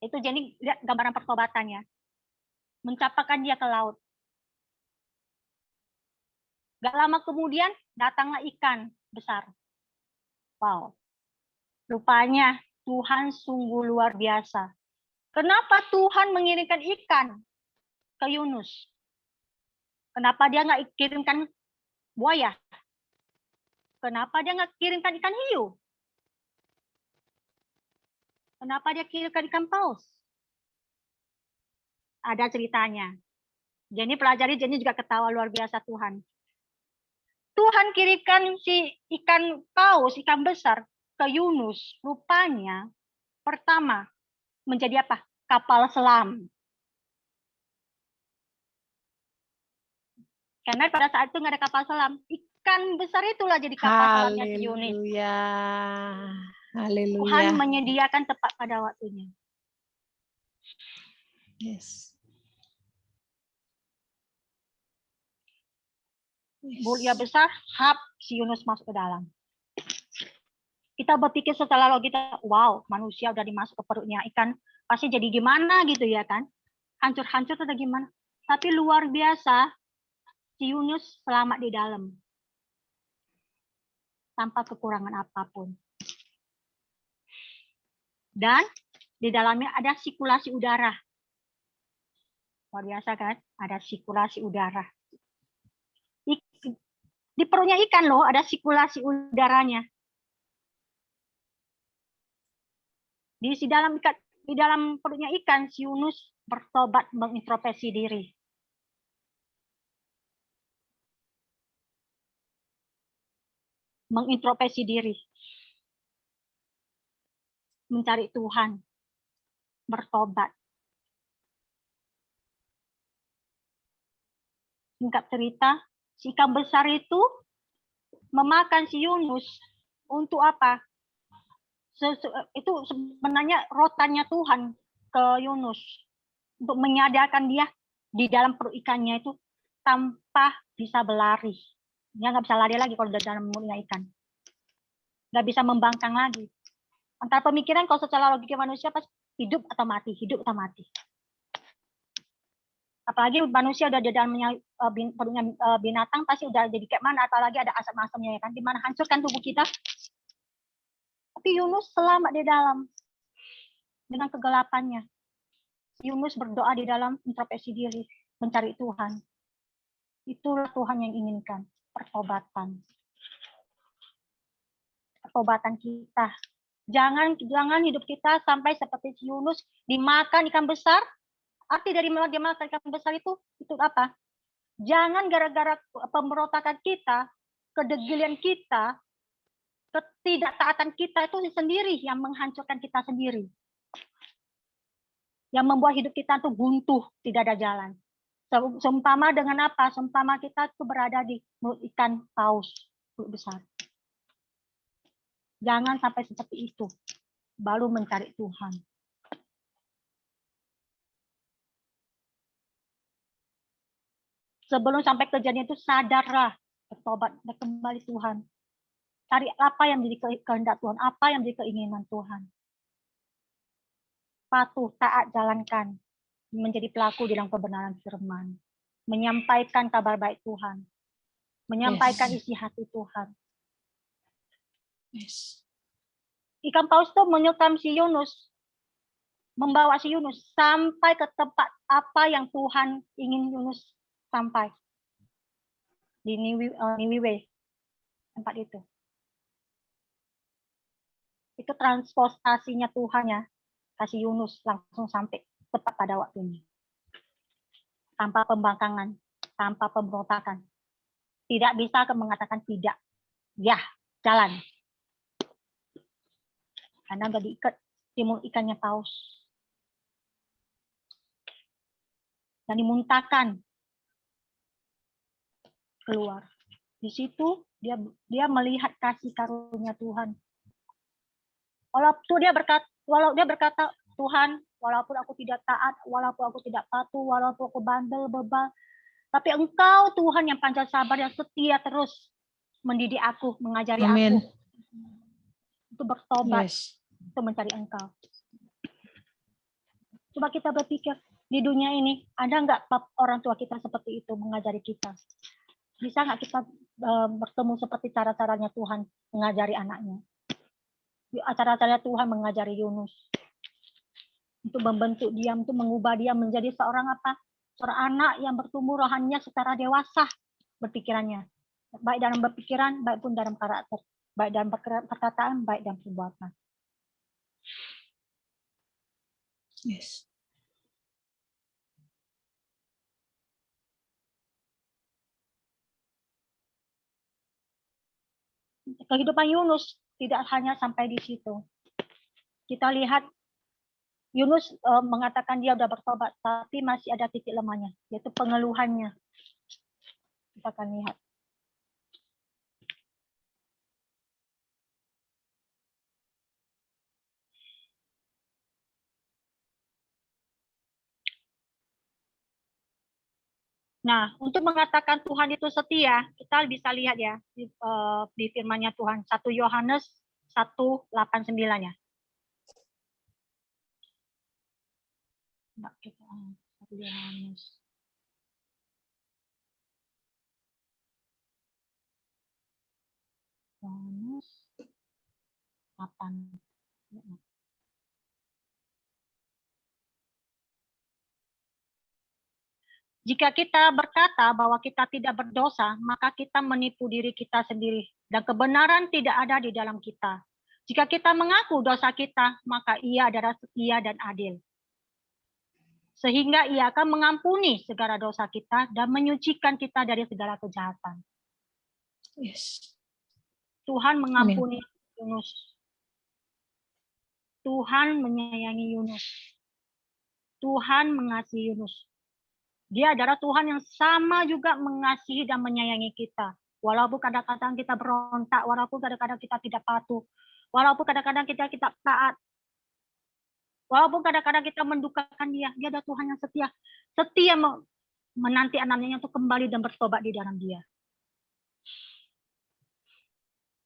Itu jadi lihat gambaran pertobatannya. Mencampakkan dia ke laut. Gak lama kemudian datanglah ikan besar. Wow. Rupanya Tuhan sungguh luar biasa. Kenapa Tuhan mengirimkan ikan ke Yunus? Kenapa dia nggak kirimkan buaya? Kenapa dia nggak kirimkan ikan hiu? Kenapa dia kirimkan ikan paus? Ada ceritanya. Jadi pelajari, jadi juga ketawa luar biasa Tuhan. Tuhan kirimkan si ikan paus, ikan besar ke Yunus. Rupanya pertama menjadi apa? Kapal selam. Karena pada saat itu nggak ada kapal selam. Ikan besar itulah jadi kapal selamnya si Yunus. Haleluya. Tuhan menyediakan tepat pada waktunya. Yes. Mulia besar, si Yunus masuk ke dalam. Kita berpikir secara logika, wow, manusia udah dimasuk ke perutnya ikan, pasti jadi gimana gitu ya kan? Hancur-hancur atau gimana? Tapi luar biasa, si Yunus selamat di dalam. Tanpa kekurangan apapun. Dan di dalamnya ada sirkulasi udara. Luar biasa kan? Ada sirkulasi udara. Di perutnya ikan loh, ada sirkulasi udaranya. Di dalam perutnya ikan, si Yunus bertobat mengintrospeksi diri. Mengintrospeksi diri. Mencari Tuhan. Bertobat. Singkat cerita, si ikan besar itu memakan si Yunus untuk apa? Itu sebenarnya rotannya Tuhan ke Yunus untuk menyadarkan dia di dalam perut ikannya itu tanpa bisa berlari. Dia nggak bisa lari lagi kalau di dalam mulutnya ikan. Nggak bisa membangkang lagi. Antara pemikiran kalau secara logika manusia pas hidup atau mati, hidup atau mati. Apalagi manusia udah di dalamnya perutnya binatang pasti udah jadi kayak mana, apalagi ada asam-asamnya ya kan, di mana hancurkan tubuh kita. Tapi Yunus selamat di dalam dengan kegelapannya. Yunus berdoa di dalam introspeksi diri, mencari Tuhan. Itulah Tuhan yang inginkan, pertobatan. Pertobatan kita. Jangan hidup kita sampai seperti Yunus dimakan ikan besar. Arti dari dimakan ikan besar itu apa? Jangan gara-gara pemberontakan kita, kedegilan kita, ketidaktaatan kita itu sendiri yang menghancurkan kita sendiri. Yang membuat hidup kita itu buntu, tidak ada jalan. Seumpama dengan apa? Seumpama kita itu berada di mulut ikan paus, mulut besar. Jangan sampai seperti itu. Baru mencari Tuhan. Sebelum sampai kejadian itu sadarlah, bertobat dan kembali Tuhan. Cari apa yang menjadi kehendak Tuhan, apa yang menjadi keinginan Tuhan. Patuh, taat, jalankan. Menjadi pelaku dalam kebenaran firman. Menyampaikan kabar baik Tuhan. Menyampaikan isi hati Tuhan. Yes. Ikan paus itu menyukam si Yunus. Membawa si Yunus sampai ke tempat apa yang Tuhan ingin Yunus sampai. Di Niniwe. Tempat itu. Itu transportasinya Tuhan ya. Kasih Yunus langsung sampai tepat pada waktunya. Tanpa pembangkangan, tanpa pemberontakan. Tidak bisa mengatakan tidak. Ya, jalan. Karena udah diikat timur ikannya paus. Dan dimuntahkan keluar. Di situ dia melihat kasih karunia Tuhan. Walaupun dia berkata, Tuhan, walaupun aku tidak taat, walaupun aku tidak patuh, walaupun aku bandel, bebal, tapi Engkau Tuhan yang panjang sabar, yang setia terus mendidik aku, mengajari aku untuk bertobat, untuk mencari Engkau. Coba kita berpikir, di dunia ini ada nggak orang tua kita seperti itu mengajari kita? Bisa nggak kita bertemu seperti cara-caranya Tuhan mengajari anaknya? Cara-cara Tuhan mengajari Yunus untuk membentuk dia, untuk mengubah dia menjadi seorang apa? Seorang anak yang bertumbuh rohaninya secara dewasa berpikirannya, baik dalam berpikiran, baik pun dalam karakter, baik dalam perkataan, baik dalam perbuatan. Yes. Kehidupan Yunus tidak hanya sampai di situ. Kita lihat Yunus mengatakan dia sudah bertobat, tapi masih ada titik lemahnya, yaitu pengeluhannya. Kita akan lihat. Nah, untuk mengatakan Tuhan itu setia, kita bisa lihat ya di firman-Nya Tuhan 1 Yohanes 1:8-9 ya. Enggak, kita 1 Yohanes. Yohanes 8. Jika kita berkata bahwa kita tidak berdosa, maka kita menipu diri kita sendiri, dan kebenaran tidak ada di dalam kita. Jika kita mengaku dosa kita, maka Ia adalah setia dan adil, sehingga Ia akan mengampuni segala dosa kita dan menyucikan kita dari segala kejahatan. Yes. Tuhan mengampuni Yunus. Tuhan menyayangi Yunus. Tuhan mengasihi Yunus. Dia adalah Tuhan yang sama juga mengasihi dan menyayangi kita. Walaupun kadang-kadang kita berontak, walaupun kadang-kadang kita tidak patuh, walaupun kadang-kadang kita taat, walaupun kadang-kadang kita mendukakan Dia adalah Tuhan yang setia. Setia menanti anaknya untuk kembali dan bertobat di dalam Dia.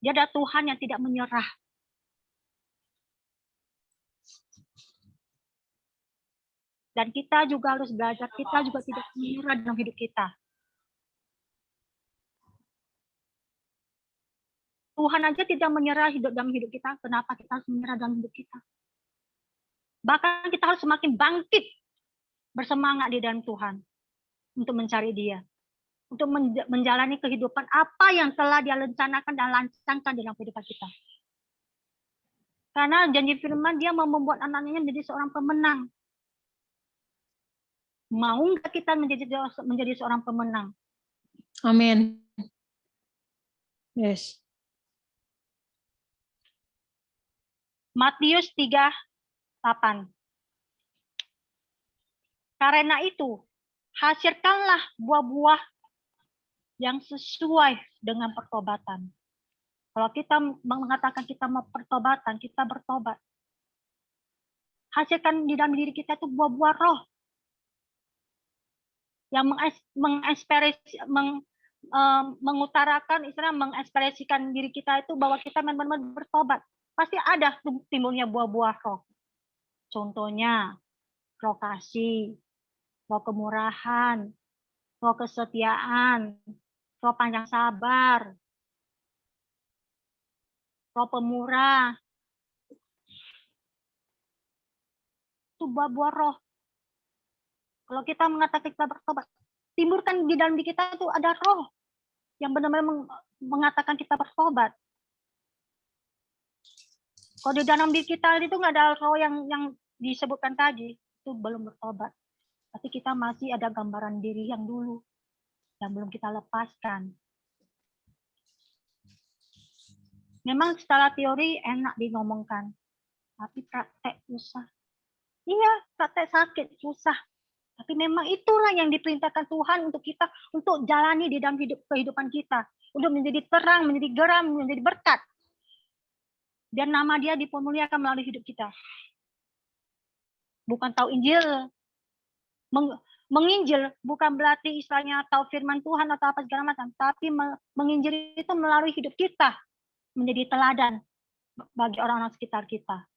Dia adalah Tuhan yang tidak menyerah. Dan kita juga harus belajar, kita juga tidak menyerah dalam hidup kita. Tuhan aja tidak menyerah dalam hidup kita, kenapa kita harus menyerah dalam hidup kita? Bahkan kita harus semakin bangkit, bersemangat di dalam Tuhan, untuk mencari Dia, untuk menjalani kehidupan apa yang telah Dia rencanakan dan lancangkan dalam kehidupan kita. Karena janji firman Dia mau membuat anaknya menjadi seorang pemenang. Mau nggak kita menjadi seorang pemenang? Amin. Yes. Matius 3:8. Karena itu, hasilkanlah buah-buah yang sesuai dengan pertobatan. Kalau kita mengatakan kita mau pertobatan, kita bertobat. Hasilkan di dalam diri kita itu buah-buah roh. Yang mengutarakan, istilah mengekspresikan diri kita itu bahwa kita benar-benar bertobat. Pasti ada timbulnya buah-buah roh. Contohnya, roh kasih, roh kemurahan, roh kesetiaan, roh panjang sabar, roh pemurah. Itu buah-buah roh. Kalau kita mengatakan kita bertobat, timbulkan di dalam diri kita itu ada roh yang benar-benar mengatakan kita bertobat. Kalau di dalam diri kita itu nggak ada roh yang disebutkan tadi, itu belum bertobat. Tapi kita masih ada gambaran diri yang dulu, yang belum kita lepaskan. Memang secara teori enak ngomongkan, tapi praktek susah. Iya, praktek sakit susah. Tapi memang itulah yang diperintahkan Tuhan untuk kita, untuk jalani di dalam kehidupan kita. Untuk menjadi terang, menjadi geram, menjadi berkat. Dan nama Dia dipermuliakan melalui hidup kita. Bukan tahu Injil. Menginjil bukan berarti istilahnya tahu firman Tuhan atau apa segala macam. Tapi menginjil itu melalui hidup kita. Menjadi teladan bagi orang-orang sekitar kita.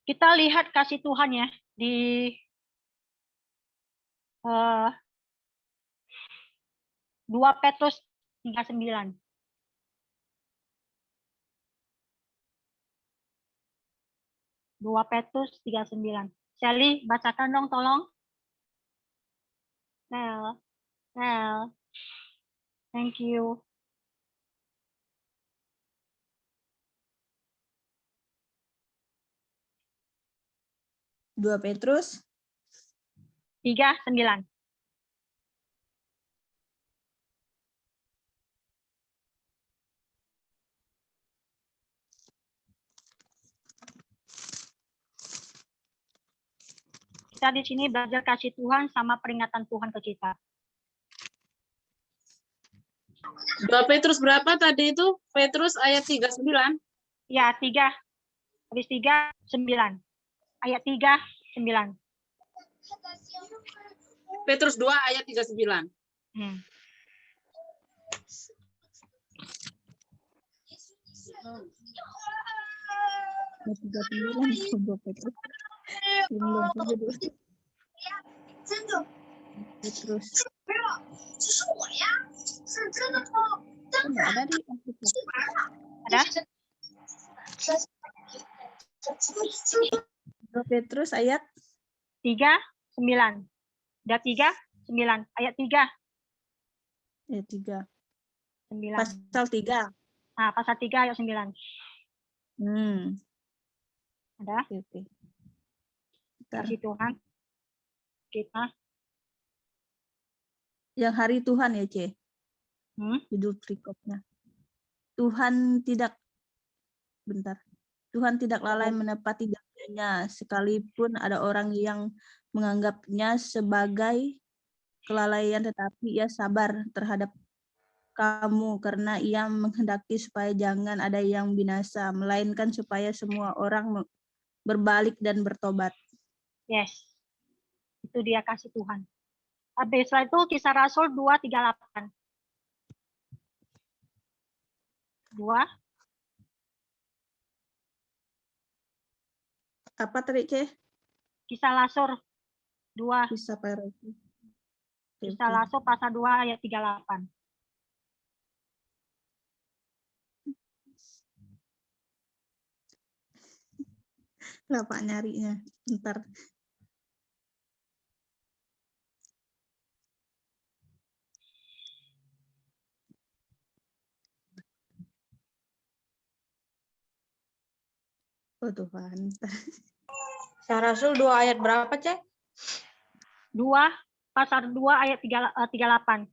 Kita lihat kasih Tuhan ya di 2 Petrus 3:9. 2 Petrus 3:9. Sally, bacakan dong tolong. Well. Thank you. Dua Petrus 3:9. Kita di sini belajar kasih Tuhan sama peringatan Tuhan ke kita. 2 Petrus berapa tadi itu? Petrus ayat 39. Ya, 3. Habis 3, 9. Ayat 3, 9. Petrus 2 ayat 39. Ayat 39 2 Petrus. Belum juga dulu. Petrus. Enggak ada di Alkitab. Ada? 2 Petrus ayat 3, 9. Ada 3, 9. Ayat 3, ayat 3. 9. Pasal 3. Nah, pasal 3 ayat 9. Ada? Oke. Bentar. Kasih Tuhan. Kita. Yang hari Tuhan ya, C. Judul perikopnya. Tuhan tidak lalai menepati janjinya, sekalipun ada orang yang menganggapnya sebagai kelalaian, tetapi ia sabar terhadap kamu karena ia menghendaki supaya jangan ada yang binasa, melainkan supaya semua orang berbalik dan bertobat. Yes. Itu dia kasih Tuhan. Habis setelah itu Kisah Rasul 2:38. 2. Apa tadi, C? Kisah Rasul 2. Bisa Pak. Kisah Rasul pasal 2 ayat 38. Pak nyarinya. Bentar. Oh Tuhan. Kisah Rasul 2 ayat berapa, Cek? 2 pasal 2 ayat 38.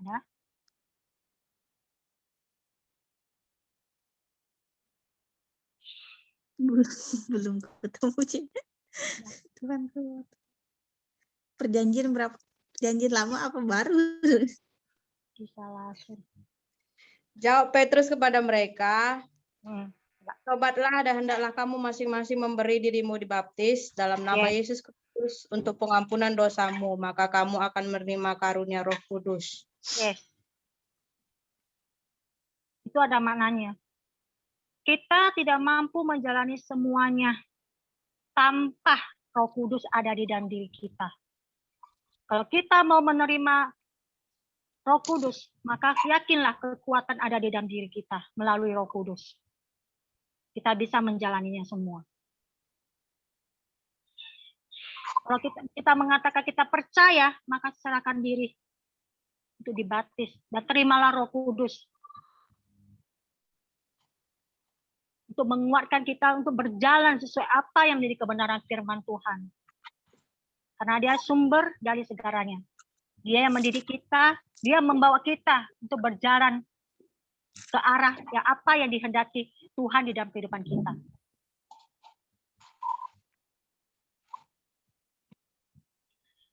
Ada? Belum ketemu, C. Tuhan. Perjanjian berapa? Perjanjian lama apa baru? Kisah Rasul. Jawab Petrus kepada mereka, tobatlah dan hendaklah kamu masing-masing memberi dirimu dibaptis dalam nama Yesus Kristus untuk pengampunan dosamu, maka kamu akan menerima karunia Roh Kudus. Yes. Itu ada maknanya. Kita tidak mampu menjalani semuanya tanpa Roh Kudus ada di dalam diri kita. Kalau kita mau menerima Roh Kudus, maka yakinlah kekuatan ada di dalam diri kita melalui Roh Kudus. Kita bisa menjalaninya semua. Kalau kita mengatakan kita percaya, maka serahkan diri untuk dibaptis dan terimalah Roh Kudus untuk menguatkan kita untuk berjalan sesuai apa yang menjadi kebenaran firman Tuhan. Karena dia sumber dari segalanya. Dia yang mendidik kita, dia membawa kita untuk berjalan ke arah yang apa yang dihendaki Tuhan di dalam kehidupan kita.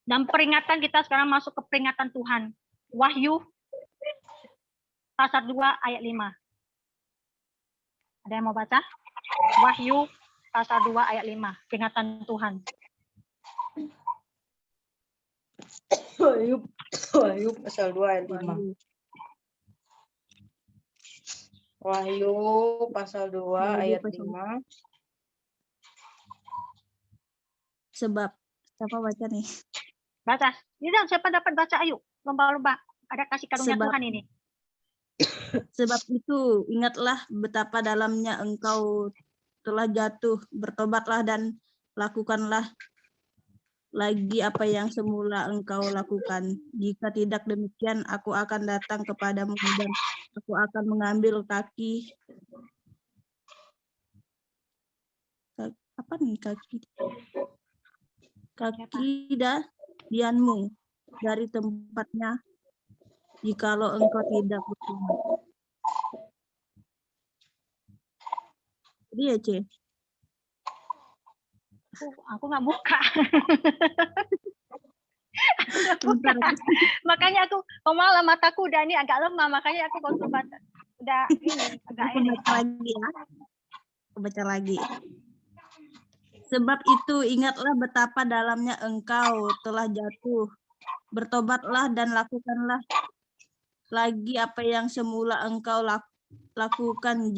Dan peringatan kita sekarang masuk ke peringatan Tuhan. Wahyu pasal 2 ayat 5. Ada yang mau baca? Wahyu pasal 2 ayat 5. Peringatan Tuhan. Wahyu pasal 2 ayat 5. Wahyu pasal 2 ayat 5. Sebab siapa baca nih? Baca. Ini siapa dapat baca? Ayo, lomba-lomba. Ada kasih karunia Tuhan ini. Sebab itu ingatlah betapa dalamnya engkau telah jatuh, bertobatlah dan lakukanlah lagi apa yang semula engkau lakukan. Jika tidak demikian, aku akan datang kepadamu dan aku akan mengambil kaki dianmu dari tempatnya jikalau engkau tidak bertobat. Jadi ya, C. Aku nggak buka. Bentar, Makanya aku malam mataku udah ini agak lemah, makanya aku kalau baca udah ini agak aku ini. baca lagi ya. Aku baca lagi. Sebab itu ingatlah betapa dalamnya engkau telah jatuh. Bertobatlah dan lakukanlah lagi apa yang semula engkau lakukan.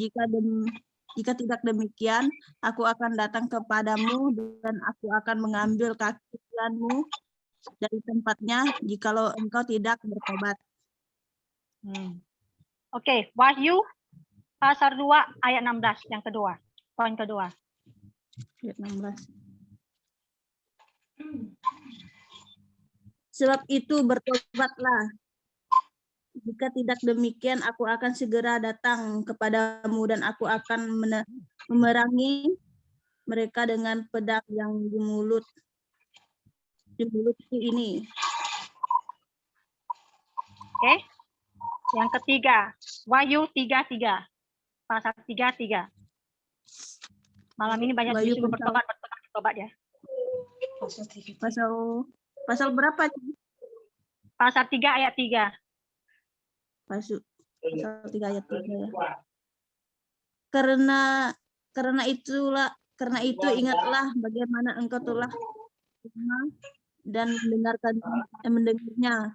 Jika tidak demikian, aku akan datang kepadamu dan aku akan mengambil kaki kananmu dari tempatnya jikalau engkau tidak bertobat. Oke, Wahyu pasal 2 ayat 16 yang kedua. Poin kedua. Ayat 16. Sebab itu bertobatlah. Jika tidak demikian, aku akan segera datang kepadamu dan aku akan memerangi mereka dengan pedang yang di mulutku ini. Oke. Yang ketiga, Wahyu 3:3. Pasal 3:3. Malam ini banyak Wahyu disuruh bertobat ya. Pasal berapa? Pasal 3 ayat 3. Pasal 3 ayat 3 ya. Karena itu ingatlah bagaimana engkau telah dengar dan mendengarnya.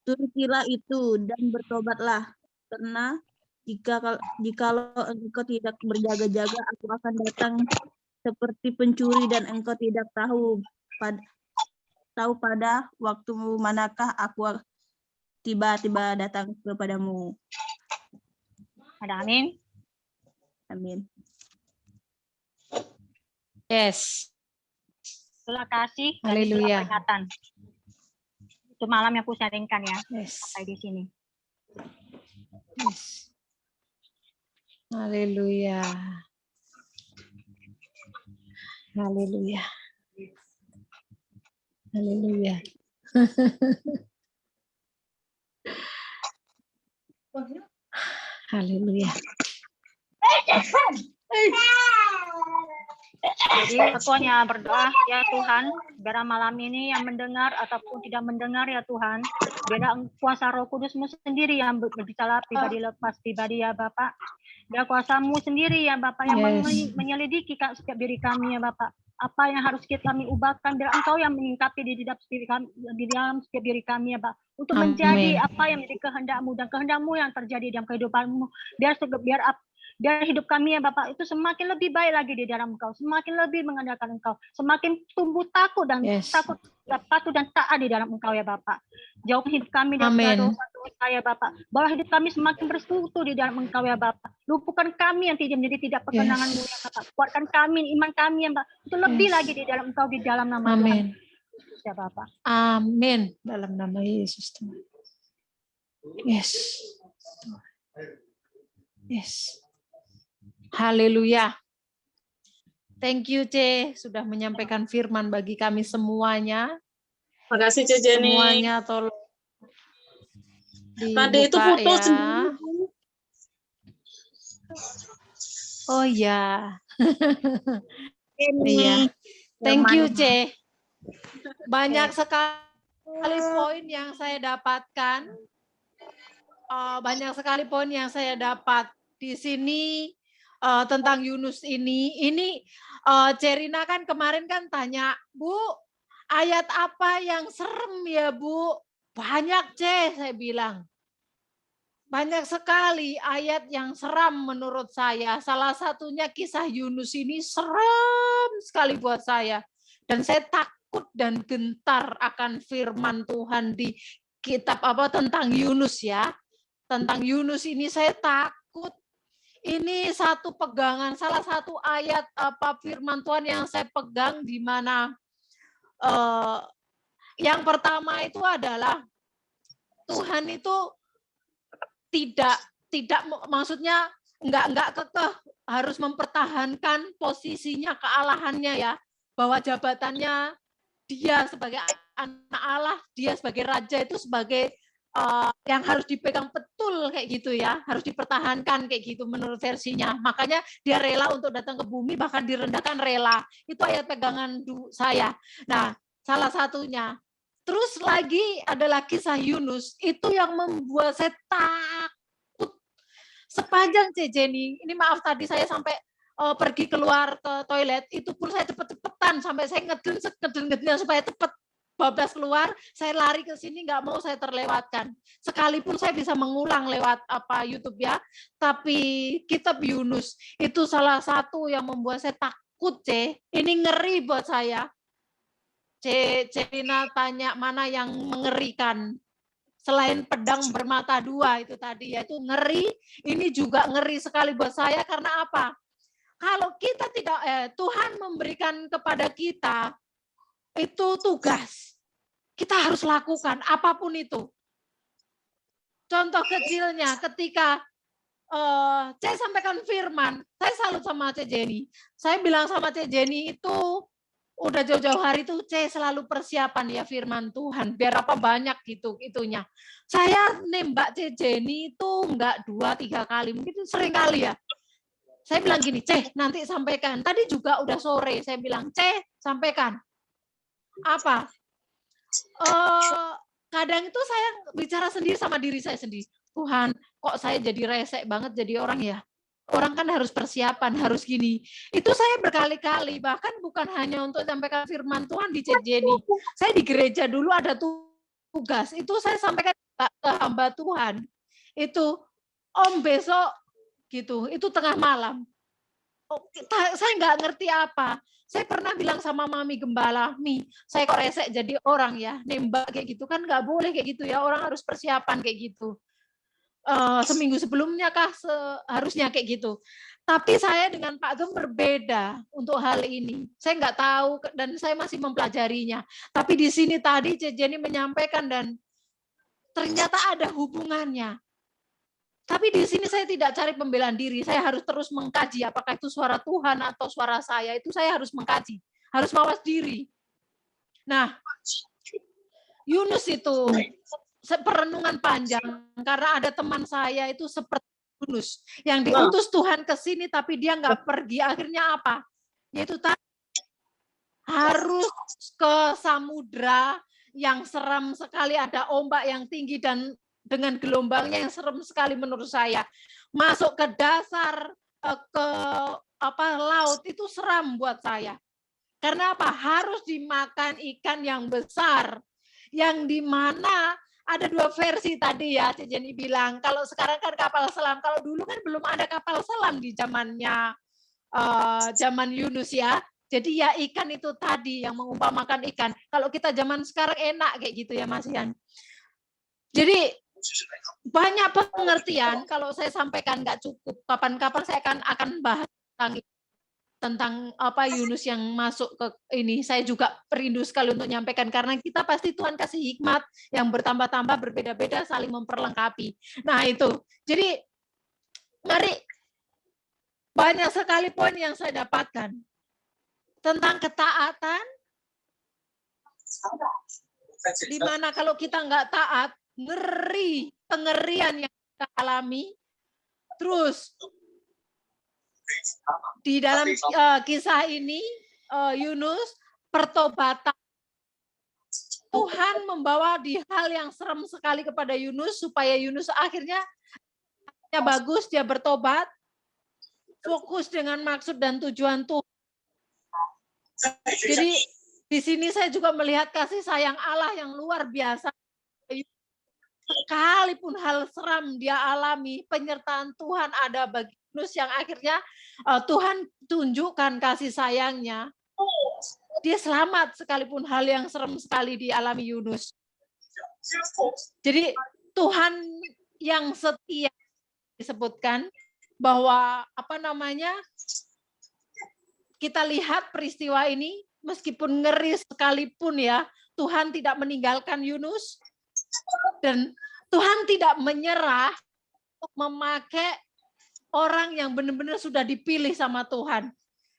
Turutilah itu dan bertobatlah, karena jikalau engkau tidak berjaga-jaga, aku akan datang seperti pencuri dan engkau tidak tahu pada waktu manakah aku tiba-tiba datang kepadamu. Ada amin. Amin. Yes. Terima kasih. Haleluya. Peringatan. Itu malam yang aku sharingkan ya. Yes. Sampai di sini. Yes. Haleluya. Haleluya. Haleluya. Haleluya. Jadi aku hanya berdoa, ya Tuhan, biar malam ini yang mendengar ataupun tidak mendengar ya Tuhan, biar kuasa Roh Kudus-Mu sendiri yang berbicara pribadi lepas pribadi ya Bapak. Biar kuasa-Mu sendiri ya Bapak yang menyelidiki setiap diri kami ya Bapak. Apa yang harus kami ubahkan, biar Engkau yang menyingkapi di dalam setiap diri kami ya Bapak. Untuk menjadi apa yang menjadi kehendak-Mu dan kehendak-Mu yang terjadi dalam kehidupan-Mu. Biar hidup kami ya Bapak itu semakin lebih baik lagi di dalam Engkau, semakin lebih mengandalkan Engkau, semakin tumbuh takut dan patuh dan taat di dalam Engkau ya Bapak. Jauhkan hidup kami dari segala dosa ya Bapak. Bawa hidup kami semakin bersekutu di dalam Engkau ya Bapak. Lupakan kami yang tidak perkenangan-Mu ya Bapak. Kuatkan kami, iman kami ya Bapak. Itu lebih lagi di dalam Engkau, di dalam nama Tuhan Yesus ya Bapak. Amin. Dalam nama Yesus Tuhan. Yes. Yes. Haleluya. Thank you, C, sudah menyampaikan firman bagi kami semuanya. Terima kasih, C. Jenny. Semuanya tolong dibuka. Tadi itu foto ya. sendiri. Oh ya. Iya. Thank you, C. Banyak sekali poin yang saya dapatkan. Banyak sekali poin yang saya dapat di sini. Tentang Yunus ini Cerina kan kemarin kan tanya, Bu, ayat apa yang serem ya Bu? Banyak saya bilang. Banyak sekali ayat yang seram menurut saya. Salah satunya kisah Yunus ini serem sekali buat saya. Dan saya takut dan gentar akan firman Tuhan di kitab tentang Yunus ya. Tentang Yunus ini saya takut. Ini satu pegangan, salah satu ayat firman Tuhan yang saya pegang di mana yang pertama itu adalah Tuhan itu tidak maksudnya enggak kekeh harus mempertahankan posisinya kealahannya ya, bahwa jabatannya dia sebagai anak Allah, dia sebagai raja itu sebagai yang harus dipegang betul kayak gitu ya, harus dipertahankan kayak gitu menurut versinya. Makanya dia rela untuk datang ke bumi, bahkan direndahkan rela. Itu ayat pegangan saya. Nah, salah satunya Terus lagi adalah kisah Yunus, itu yang membuat saya takut. Sepanjang Jenny, ini maaf tadi saya sampai pergi keluar ke toilet, itu pun saya cepet-cepetan, sampai saya ngedel supaya cepet bablas keluar, saya lari ke sini, nggak mau saya terlewatkan. Sekalipun saya bisa mengulang lewat YouTube ya, tapi kitab Yunus itu salah satu yang membuat saya takut, ini ngeri buat saya. Cerina tanya mana yang mengerikan selain pedang bermata dua itu tadi, yaitu ngeri. Ini juga ngeri sekali buat saya karena apa? Kalau kita tidak Tuhan memberikan kepada kita itu tugas, kita harus lakukan apapun itu. Contoh kecilnya ketika saya sampaikan firman, saya salut sama Cek Jenny. Saya bilang sama Cek Jenny itu udah jauh-jauh hari itu selalu persiapan ya firman Tuhan, biar apa banyak gitu itunya. Saya nembak Jenny itu enggak 2-3 kali, mungkin sering kali ya. Saya bilang gini, nanti sampaikan. Tadi juga udah sore, saya bilang, sampaikan. Apa? Kadang itu saya bicara sendiri sama diri saya sendiri. Tuhan, kok saya jadi resek banget jadi orang ya? Orang kan harus persiapan, harus gini. Itu saya berkali-kali, bahkan bukan hanya untuk sampaikan firman Tuhan di Jenny. Saya di gereja dulu ada tugas, itu saya sampaikan ke hamba Tuhan. Itu, Om besok, gitu, itu tengah malam. Saya nggak ngerti apa. Saya pernah bilang sama Mami Gembala, saya kok resek jadi orang ya, nembak kayak gitu kan nggak boleh kayak gitu ya, orang harus persiapan kayak gitu. Seminggu sebelumnya kah seharusnya kayak gitu. Tapi saya dengan Pak Gem berbeda untuk hal ini. Saya nggak tahu dan saya masih mempelajarinya. Tapi di sini tadi Jenny menyampaikan dan ternyata ada hubungannya. Tapi di sini saya tidak cari pembelaan diri. Saya harus terus mengkaji apakah itu suara Tuhan atau suara saya. Itu saya harus mengkaji, harus mawas diri. Nah, Yunus itu perenungan panjang karena ada teman saya itu seperti Yunus yang diutus Tuhan ke sini tapi dia nggak pergi. Akhirnya apa? Yaitu harus ke samudra yang seram sekali, ada ombak yang tinggi dan dengan gelombangnya yang serem sekali menurut saya. Masuk ke dasar ke laut itu seram buat saya. Karena apa? Harus dimakan ikan yang besar, yang dimana ada 2 versi tadi ya, Jenny bilang. Kalau sekarang kan kapal selam, kalau dulu kan belum ada kapal selam di zamannya zaman Yunus ya. Jadi ya ikan itu tadi yang mengumpamakan ikan. Kalau kita zaman sekarang enak kayak gitu ya Mas Ian. Jadi banyak pengertian kalau saya sampaikan nggak cukup. Kapan-kapan saya akan bahas tentang apa Yunus yang masuk ke ini. Saya juga rindu sekali untuk menyampaikan karena kita pasti Tuhan kasih hikmat yang bertambah-tambah berbeda-beda saling memperlengkapi. Nah itu. Jadi mari banyak sekali poin yang saya dapatkan tentang ketaatan. Di mana kalau kita nggak taat, ngeri, pengerian yang kita alami. Terus di dalam kisah ini Yunus pertobatan. Tuhan membawa di hal yang serem sekali kepada Yunus supaya Yunus akhirnya bagus, dia bertobat, fokus dengan maksud dan tujuan Tuhan. Jadi di sini saya juga melihat kasih sayang Allah yang luar biasa. Sekalipun hal seram dia alami, penyertaan Tuhan ada bagi Yunus yang akhirnya Tuhan tunjukkan kasih sayangnya. Dia selamat sekalipun hal yang serem sekali dialami Yunus. Jadi Tuhan yang setia disebutkan bahwa kita lihat peristiwa ini meskipun ngeri sekalipun ya, Tuhan tidak meninggalkan Yunus. Dan Tuhan tidak menyerah untuk memakai orang yang benar-benar sudah dipilih sama Tuhan.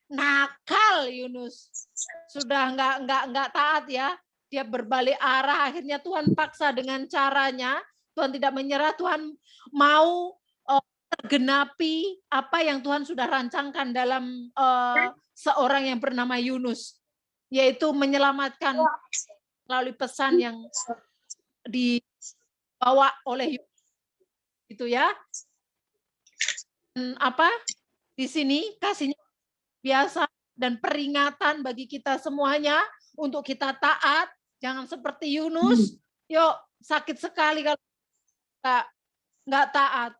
Nakal Yunus, sudah nggak taat ya, dia berbalik arah. Akhirnya Tuhan paksa dengan caranya. Tuhan tidak menyerah. Tuhan mau tergenapi apa yang Tuhan sudah rancangkan dalam seorang yang bernama Yunus, yaitu menyelamatkan melalui pesan yang dibawa oleh itu ya. Dan di sini kasihnya biasa dan peringatan bagi kita semuanya untuk kita taat, jangan seperti Yunus. Yuk, sakit sekali kalau kita nggak taat.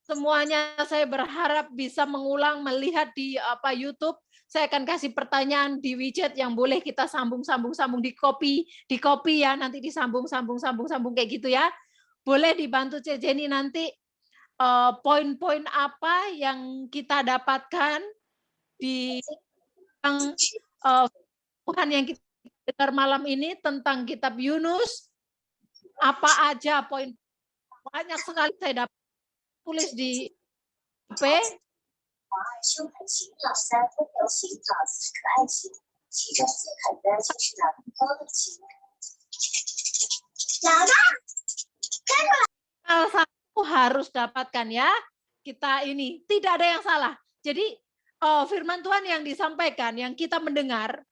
Semuanya saya berharap bisa mengulang melihat di YouTube. Saya akan kasih pertanyaan di widget yang boleh kita sambung di copy ya, nanti disambung kayak gitu ya. Boleh dibantu Cek Jenny nanti poin-poin apa yang kita dapatkan di Tuhan yang kita dengar malam ini tentang kitab Yunus. Apa aja poin, banyak sekali saya dapat tulis di HP. Salah satu harus dapatkan ya. Kita ini tidak ada yang salah. Jadi firman Tuhan yang disampaikan, yang kita mendengar,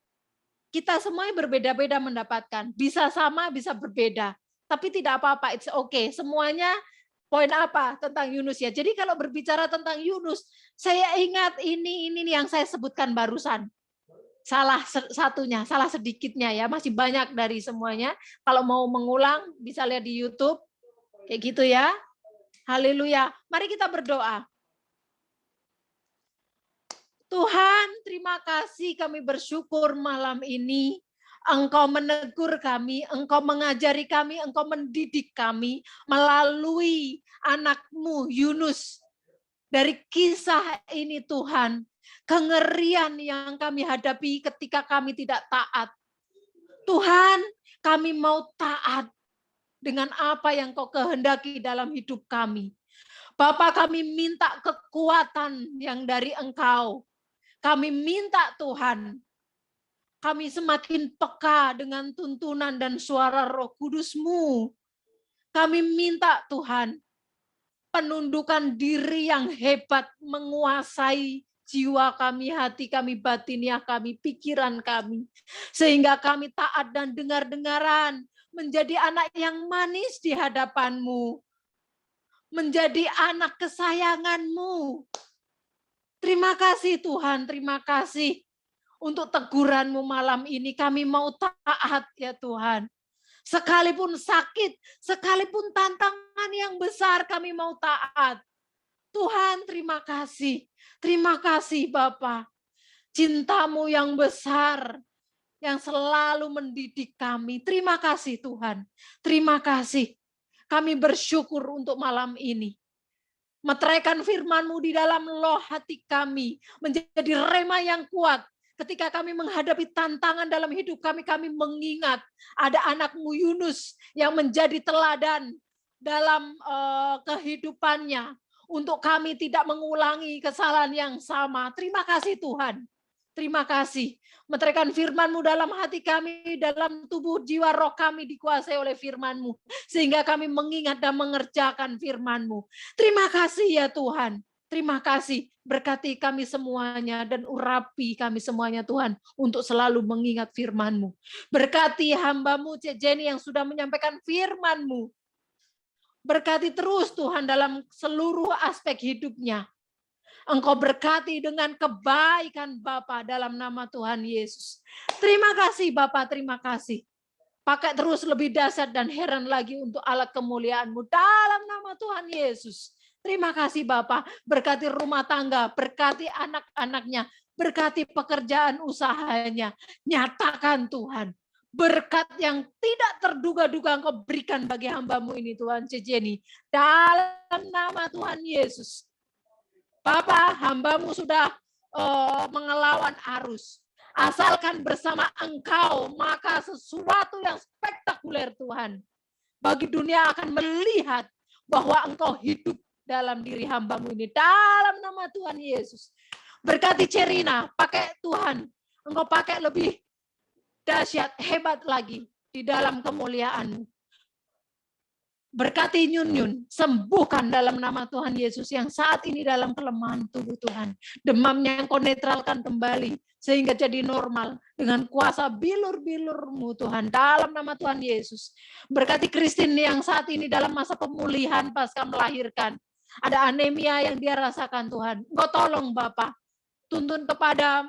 kita semuanya berbeda-beda mendapatkan. Bisa sama, bisa berbeda. Tapi tidak apa-apa, it's okay. Semuanya poin apa tentang Yunus ya. Jadi kalau berbicara tentang Yunus, saya ingat ini yang saya sebutkan barusan. Salah satunya, salah sedikitnya ya, masih banyak dari semuanya. Kalau mau mengulang bisa lihat di YouTube. Kayak gitu ya. Haleluya. Mari kita berdoa. Tuhan, terima kasih, kami bersyukur malam ini. Engkau menegur kami, Engkau mengajari kami, Engkau mendidik kami melalui anak-Mu Yunus. Dari kisah ini Tuhan, kengerian yang kami hadapi ketika kami tidak taat. Tuhan, kami mau taat dengan apa yang Kau kehendaki dalam hidup kami. Bapa, kami minta kekuatan yang dari Engkau. Kami minta Tuhan, kami semakin peka dengan tuntunan dan suara Roh Kudus-Mu. Kami minta Tuhan, penundukan diri yang hebat menguasai jiwa kami, hati kami, batiniah kami, pikiran kami. Sehingga kami taat dan dengar-dengaran, menjadi anak yang manis di hadapan-Mu. Menjadi anak kesayangan-Mu. Terima kasih Tuhan, terima kasih. Untuk teguran-Mu malam ini kami mau taat ya Tuhan. Sekalipun sakit, sekalipun tantangan yang besar kami mau taat. Tuhan terima kasih. Terima kasih Bapa. Cinta-Mu yang besar yang selalu mendidik kami. Terima kasih Tuhan. Terima kasih. Kami bersyukur untuk malam ini. Meteraikan firman-Mu di dalam loh hati kami. Menjadi rema yang kuat. Ketika kami menghadapi tantangan dalam hidup kami, kami mengingat ada anak-Mu Yunus yang menjadi teladan dalam kehidupannya. Untuk kami tidak mengulangi kesalahan yang sama. Terima kasih Tuhan. Terima kasih. Meteraikan firman-Mu dalam hati kami, dalam tubuh, jiwa, roh kami dikuasai oleh firman-Mu. Sehingga kami mengingat dan mengerjakan firman-Mu. Terima kasih ya Tuhan. Terima kasih, berkati kami semuanya dan urapi kami semuanya Tuhan untuk selalu mengingat firman-Mu. Berkati hamba-Mu Cek Jenny yang sudah menyampaikan firman-Mu. Berkati terus Tuhan dalam seluruh aspek hidupnya. Engkau berkati dengan kebaikan Bapa dalam nama Tuhan Yesus. Terima kasih Bapa, terima kasih. Pakai terus lebih dahsyat dan heran lagi untuk alat kemuliaan-Mu dalam nama Tuhan Yesus. Terima kasih Bapa, berkati rumah tangga, berkati anak-anaknya, berkati pekerjaan usahanya. Nyatakan Tuhan, berkat yang tidak terduga-duga Engkau berikan bagi hamba-Mu ini Tuhan Cek Jenny. Dalam nama Tuhan Yesus. Bapa, hamba-Mu sudah mengelawan arus. Asalkan bersama Engkau, maka sesuatu yang spektakuler Tuhan. Bagi dunia akan melihat bahwa Engkau hidup dalam diri hamba-Mu ini. Dalam nama Tuhan Yesus. Berkati Cerina, pakai Tuhan. Engkau pakai lebih dahsyat, hebat lagi di dalam kemuliaan-Mu. Berkati Nyun, sembuhkan dalam nama Tuhan Yesus yang saat ini dalam kelemahan tubuh Tuhan. Demamnya Engkau netralkan kembali sehingga jadi normal dengan kuasa bilur-bilur-Mu Tuhan dalam nama Tuhan Yesus. Berkati Christine yang saat ini dalam masa pemulihan pasca melahirkan. Ada anemia yang dia rasakan Tuhan. Engkau tolong Bapak. Tuntun kepada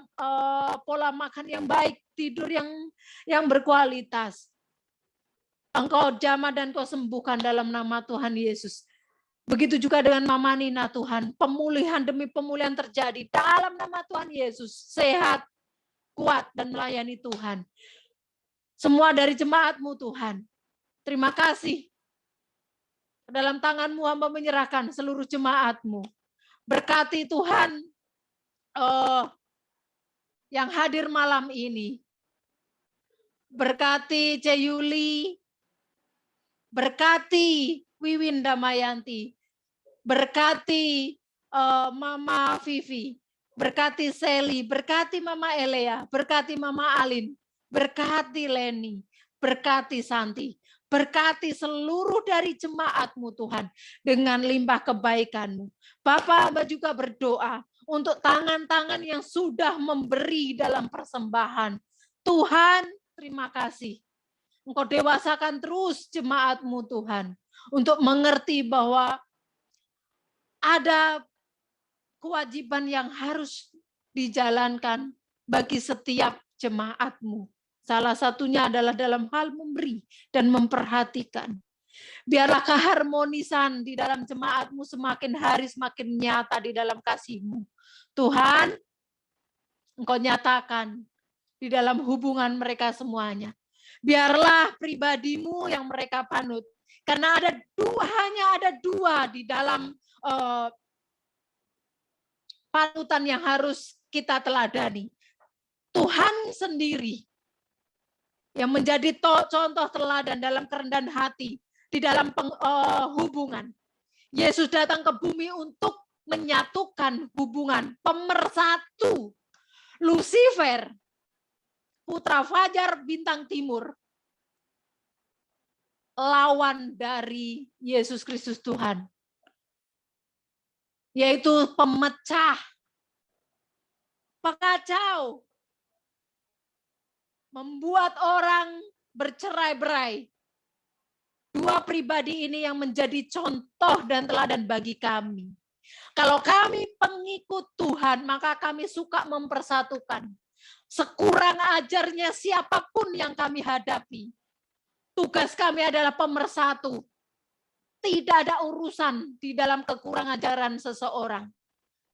pola makan yang baik, tidur yang berkualitas. Engkau jamah dan Kau sembuhkan dalam nama Tuhan Yesus. Begitu juga dengan Mama Nina Tuhan. Pemulihan demi pemulihan terjadi dalam nama Tuhan Yesus. Sehat, kuat, dan melayani Tuhan. Semua dari jemaat-Mu Tuhan. Terima kasih. Dalam tangan-Mu hamba menyerahkan seluruh jemaat-Mu. Berkati Tuhan yang hadir malam ini. Berkati Ceyuli. Berkati Wiwin Damayanti, berkati Mama Vivi, berkati Sally, berkati Mama Elea, berkati Mama Alin, berkati Leni, berkati Santi, berkati seluruh dari jemaat-Mu Tuhan dengan limpah kebaikan-Mu. Bapak, hamba juga berdoa untuk tangan-tangan yang sudah memberi dalam persembahan. Tuhan, terima kasih. Engkau dewasakan terus jemaat-Mu Tuhan. Untuk mengerti bahwa ada kewajiban yang harus dijalankan bagi setiap jemaat-Mu. Salah satunya adalah dalam hal memberi dan memperhatikan. Biarlah keharmonisan di dalam jemaat-Mu semakin hari semakin nyata di dalam kasih-Mu. Tuhan, Engkau nyatakan di dalam hubungan mereka semuanya. Biarlah pribadi-Mu yang mereka panut. Karena hanya ada dua di dalam panutan yang harus kita teladani. Tuhan sendiri yang menjadi contoh teladan dalam kerendahan hati di dalam hubungan. Yesus datang ke bumi untuk menyatukan hubungan, pemersatu. Lucifer, putra fajar bintang timur, lawan dari Yesus Kristus Tuhan, yaitu pemecah, pengacau, membuat orang bercerai-berai. Dua pribadi ini yang menjadi contoh dan teladan bagi kami. Kalau kami pengikut Tuhan, maka kami suka mempersatukan. Sekurang ajarnya siapapun yang kami hadapi, tugas kami adalah pemersatu. Tidak ada urusan di dalam kekurang ajaran seseorang.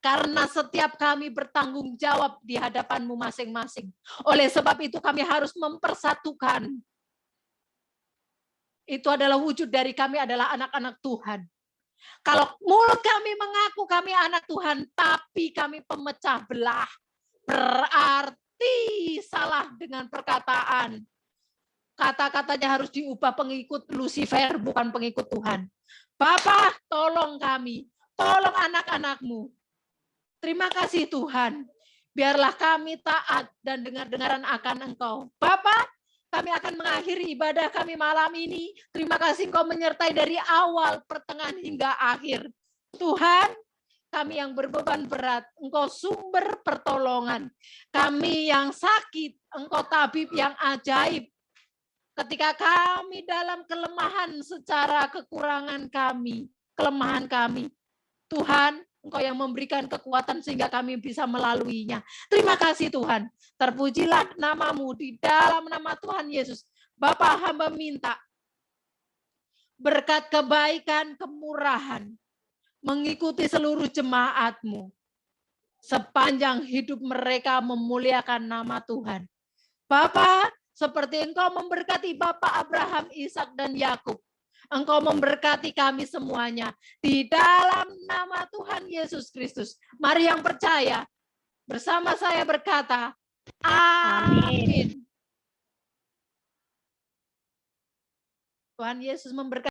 Karena setiap kami bertanggung jawab di hadapan-Mu masing-masing. Oleh sebab itu kami harus mempersatukan. Itu adalah wujud dari kami adalah anak-anak Tuhan. Kalau mulut kami mengaku kami anak Tuhan, tapi kami pemecah belah, berarti salah dengan perkataan. Kata-katanya harus diubah, pengikut Lucifer, bukan pengikut Tuhan. Bapa, tolong kami, tolong anak-anak-Mu. Terima kasih Tuhan. Biarlah kami taat dan dengar-dengaran akan Engkau. Bapa, kami akan mengakhiri ibadah kami malam ini. Terima kasih Engkau menyertai dari awal, pertengahan, hingga akhir. Tuhan, kami yang berbeban berat, Engkau sumber pertolongan. Kami yang sakit, Engkau tabib yang ajaib. Ketika kami dalam kelemahan secara kekurangan kami, kelemahan kami, Tuhan, Engkau yang memberikan kekuatan sehingga kami bisa melaluinya. Terima kasih Tuhan. Terpujilah nama-Mu di dalam nama Tuhan Yesus. Bapa, hamba minta berkat kebaikan, kemurahan, mengikuti seluruh jemaat-Mu. Sepanjang hidup mereka memuliakan nama Tuhan. Bapa, seperti Engkau memberkati Bapak Abraham, Ishak dan Yakub. Engkau memberkati kami semuanya. Di dalam nama Tuhan Yesus Kristus. Mari yang percaya, bersama saya berkata, amin. Tuhan Yesus memberkati.